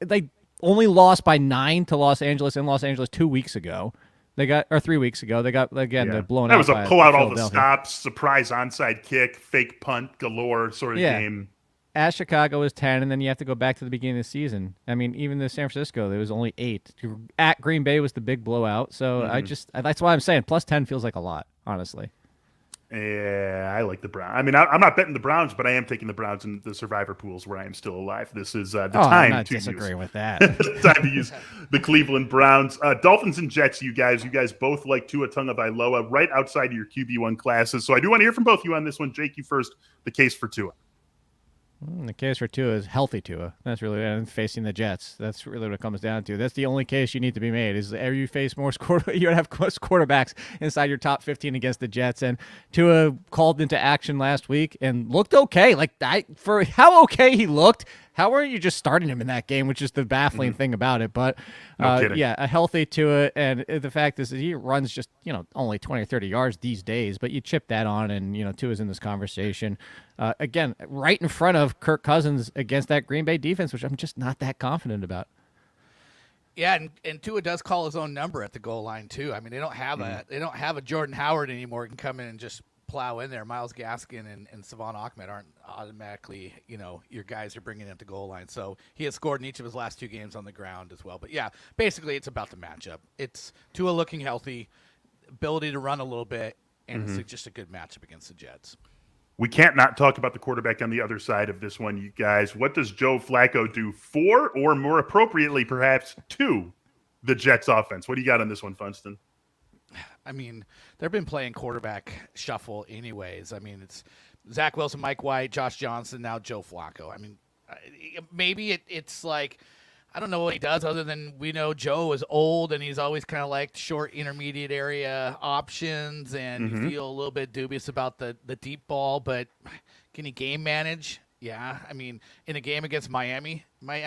They only lost by 9 to Los Angeles in Los Angeles 2 weeks ago. 3 weeks ago. They got they're blown out. That was a pull out all the stops, surprise onside kick, fake punt galore sort of game. At Chicago was 10, and then you have to go back to the beginning of the season. I mean, even the San Francisco, there was only 8. At Green Bay was the big blowout. So that's why I'm saying plus 10 feels like a lot, honestly. Yeah, I like the Browns. I mean, I'm not betting the Browns, but I am taking the Browns in the survivor pools where I am still alive. This is the time I'm not to disagreeing with that. time to use the Cleveland Browns. Dolphins and Jets, you guys both like Tua Tagovailoa right outside of your QB1 classes. So I do want to hear from both of you on this one. Jake, you first, the case for Tua. The case for Tua is healthy Tua. That's really and facing the Jets. That's really what it comes down to. That's the only case you need to be made. Is every you face more you have quarterbacks inside your top 15 against the Jets. And Tua called into action last week and looked okay. For how okay he looked. How are you just starting him in that game, which is the baffling thing about it? But, a healthy Tua, and the fact is that he runs just, only 20 or 30 yards these days, but you chip that on, and, Tua's in this conversation. Again, right in front of Kirk Cousins against that Green Bay defense, which I'm just not that confident about. Yeah, and Tua does call his own number at the goal line, too. I mean, they don't have a Jordan Howard anymore who can come in and just plow in there. Miles Gaskin and Savon Ahmed aren't automatically, your guys are bringing at the goal line. So he has scored in each of his last 2 games on the ground as well. But yeah, basically it's about the matchup. It's Tua looking healthy, ability to run a little bit, and it's just a good matchup against the Jets. We can't not talk about the quarterback on the other side of this one, you guys. What does Joe Flacco do for, or more appropriately, perhaps, to the Jets offense? What do you got on this one, Funston? I mean, they've been playing quarterback shuffle anyways. I mean, it's Zach Wilson, Mike White, Josh Johnson, now Joe Flacco. I mean, maybe it's like, I don't know what he does other than we know Joe is old and he's always kind of like short intermediate area options, and you feel a little bit dubious about the deep ball, but can he game manage? Yeah. I mean, in a game against Miami, might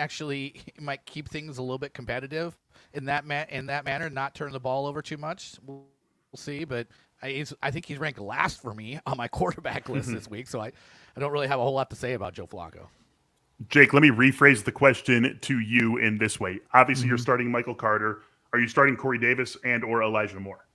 keep things a little bit competitive in that manner, not turn the ball over too much. We'll see, but I think he's ranked last for me on my quarterback list this week, so I don't really have a whole lot to say about Joe Flacco. Jake, let me rephrase the question to you in this way. Obviously, you're starting Michael Carter. Are you starting Corey Davis and or Elijah Moore?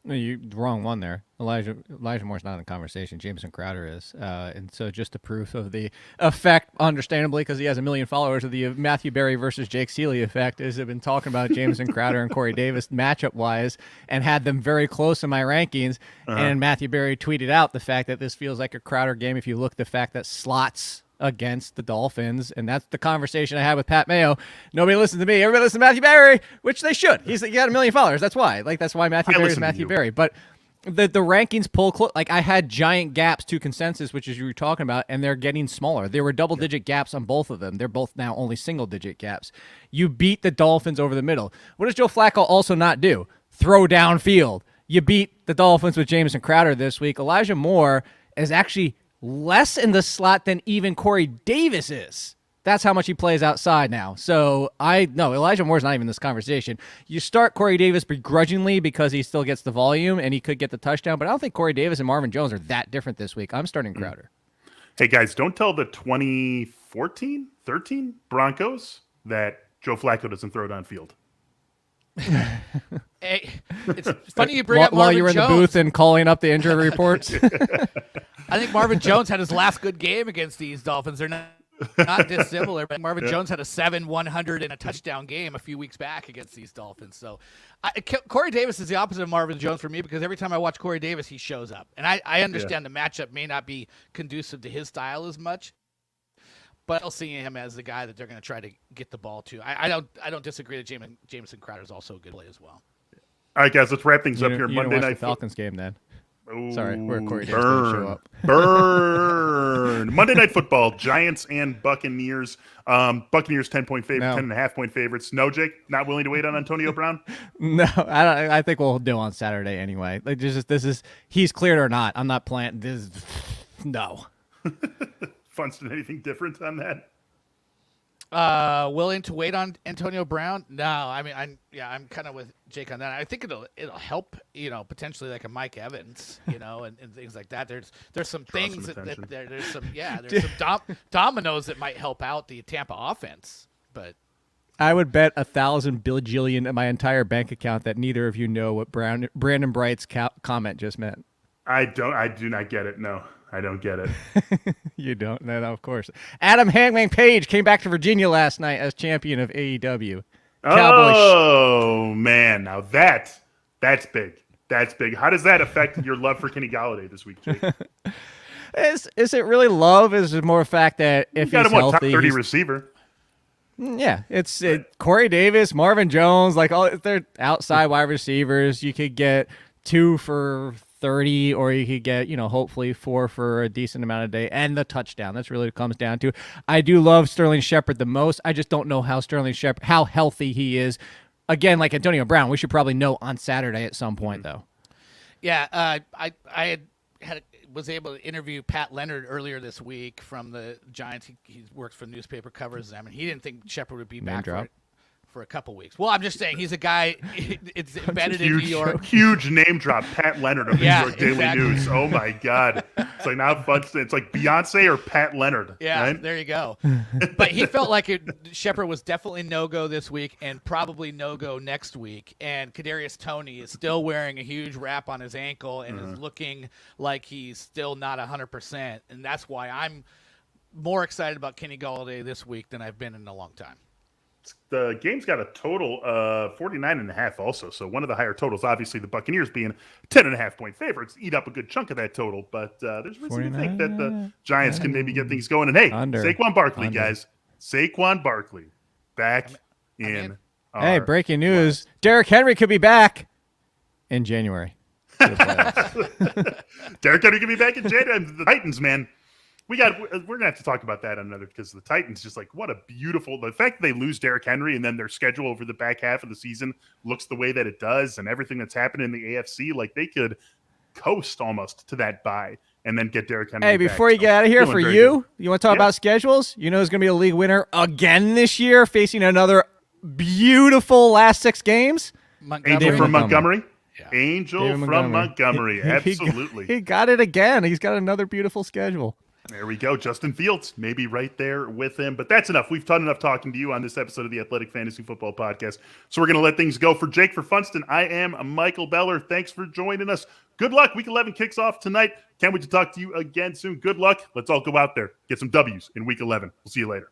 No, you're the wrong one there. Elijah Moore's not in the conversation. Jameson Crowder is. And so just a proof of the effect, understandably, because he has 1 million followers, of the Matthew Berry versus Jake Seeley effect, is I've been talking about Jameson Crowder and Corey Davis matchup-wise and had them very close in my rankings. And Matthew Berry tweeted out the fact that this feels like a Crowder game if you look at the fact that slots against the Dolphins, and that's the conversation I had with Pat Mayo. Nobody listens to me. Everybody listens to Matthew Berry, which they should. He got 1 million followers. That's why. That's why Matthew Berry is Matthew Berry. But the rankings pull close. I had giant gaps to consensus, which is you were talking about, and they're getting smaller. There were double-digit gaps on both of them. They're both now only single-digit gaps. You beat the Dolphins over the middle. What does Joe Flacco also not do? Throw downfield. You beat the Dolphins with Jameson Crowder this week. Elijah Moore is actually less in the slot than even Corey Davis is. That's how much he plays outside now. So Elijah Moore's not even in this conversation. You start Corey Davis begrudgingly because he still gets the volume and he could get the touchdown, but I don't think Corey Davis and Marvin Jones are that different this week. I'm starting Crowder. Hey guys, don't tell the 2014-13 Broncos that Joe Flacco doesn't throw downfield. Hey, it's funny you bring up Marvin while you're in Jones. The booth and calling up the injury reports. I think Marvin Jones had his last good game against these Dolphins. They're not dissimilar, but Marvin Jones had a 7-100 and a touchdown game a few weeks back against these Dolphins. So Corey Davis is the opposite of Marvin Jones for me, because every time I watch Corey Davis, he shows up. And I understand the matchup may not be conducive to his style as much, but I'll see him as the guy that they're going to try to get the ball to. I don't disagree that Jamison Crowder is also a good play as well. All right, guys, let's wrap things up here. Monday night Falcons game then. Ooh, sorry, where Corey Davis didn't show up. Burn. Monday Night Football, Giants and Buccaneers. Buccaneers 10-point favorite, 10.5-point favorites. No, Jake, not willing to wait on Antonio Brown? No, I think we'll do on Saturday anyway. Like, he's cleared or not. I'm not playing this. No. Funston, anything different on that? Willing to wait on Antonio Brown? No, I mean, I'm kind of with Jake on that. I think it'll help, potentially like a Mike Evans, and things like that. There's some things there's some dominoes that might help out the Tampa offense. But I would bet 1,000 bajillion in my entire bank account that neither of you know what Brandon Bright's comment just meant. I do not get it. No. I don't get it. You don't? No, of course. Adam Hangman Page came back to Virginia last night as champion of AEW. Man. Now that's big. That's big. How does that affect your love for Kenny Galladay this week, Jake? Is it really love? Is it more a fact that if he's healthy, top 30 receiver? Yeah, it's Corey Davis, Marvin Jones, like all they're outside wide receivers. You could get 2 for 30, or you could get, hopefully 4 for a decent amount of day, and the touchdown. That's really what it comes down to. I do love Sterling Shepard the most. I just don't know how healthy he is. Again, like Antonio Brown, we should probably know on Saturday at some point, though. Yeah, I was able to interview Pat Leonard earlier this week from the Giants. He works for newspaper, covers them, and he didn't think Shepard would be back for a couple weeks. Well, I'm just saying he's a guy. It's embedded in New York. Huge name drop, Pat Leonard of the New York Daily News. Oh my God! It's like now Funston. It's like Beyonce or Pat Leonard. Yeah, right? There you go. But he felt like Shepard was definitely no go this week, and probably no go next week. And Kadarius Toney is still wearing a huge wrap on his ankle and is looking like he's still not 100%. And that's why I'm more excited about Kenny Galladay this week than I've been in a long time. The game's got a total of 49.5 also. So one of the higher totals, obviously the Buccaneers being 10.5-point favorites, eat up a good chunk of that total. But there's reason to think that the Giants can maybe get things going. And hey, Saquon Barkley, guys. Saquon Barkley back in. Hey, breaking news. Derrick Henry could be back in January. Derrick Henry could be back in January. The Titans, man. We're gonna have to talk about that on another, because the Titans, just like, what a beautiful, the fact that they lose Derrick Henry and then their schedule over the back half of the season looks the way that it does, and everything that's happened in the AFC, like they could coast almost to that bye and then get Derrick Henry. Hey, before you get out of here, for you want to talk about schedules? You know who's gonna be a league winner again this year, facing another beautiful last 6 games? Angel from Montgomery. Yeah. Angel from Montgomery. Absolutely. He got it again. He's got another beautiful schedule. There we go. Justin Fields, maybe right there with him. But that's enough. We've done enough talking to you on this episode of the Athletic Fantasy Football Podcast. So we're going to let things go. For Jake, for Funston, I am Michael Beller. Thanks for joining us. Good luck. Week 11 kicks off tonight. Can't wait to talk to you again soon. Good luck. Let's all go out there, get some W's in Week 11. We'll see you later.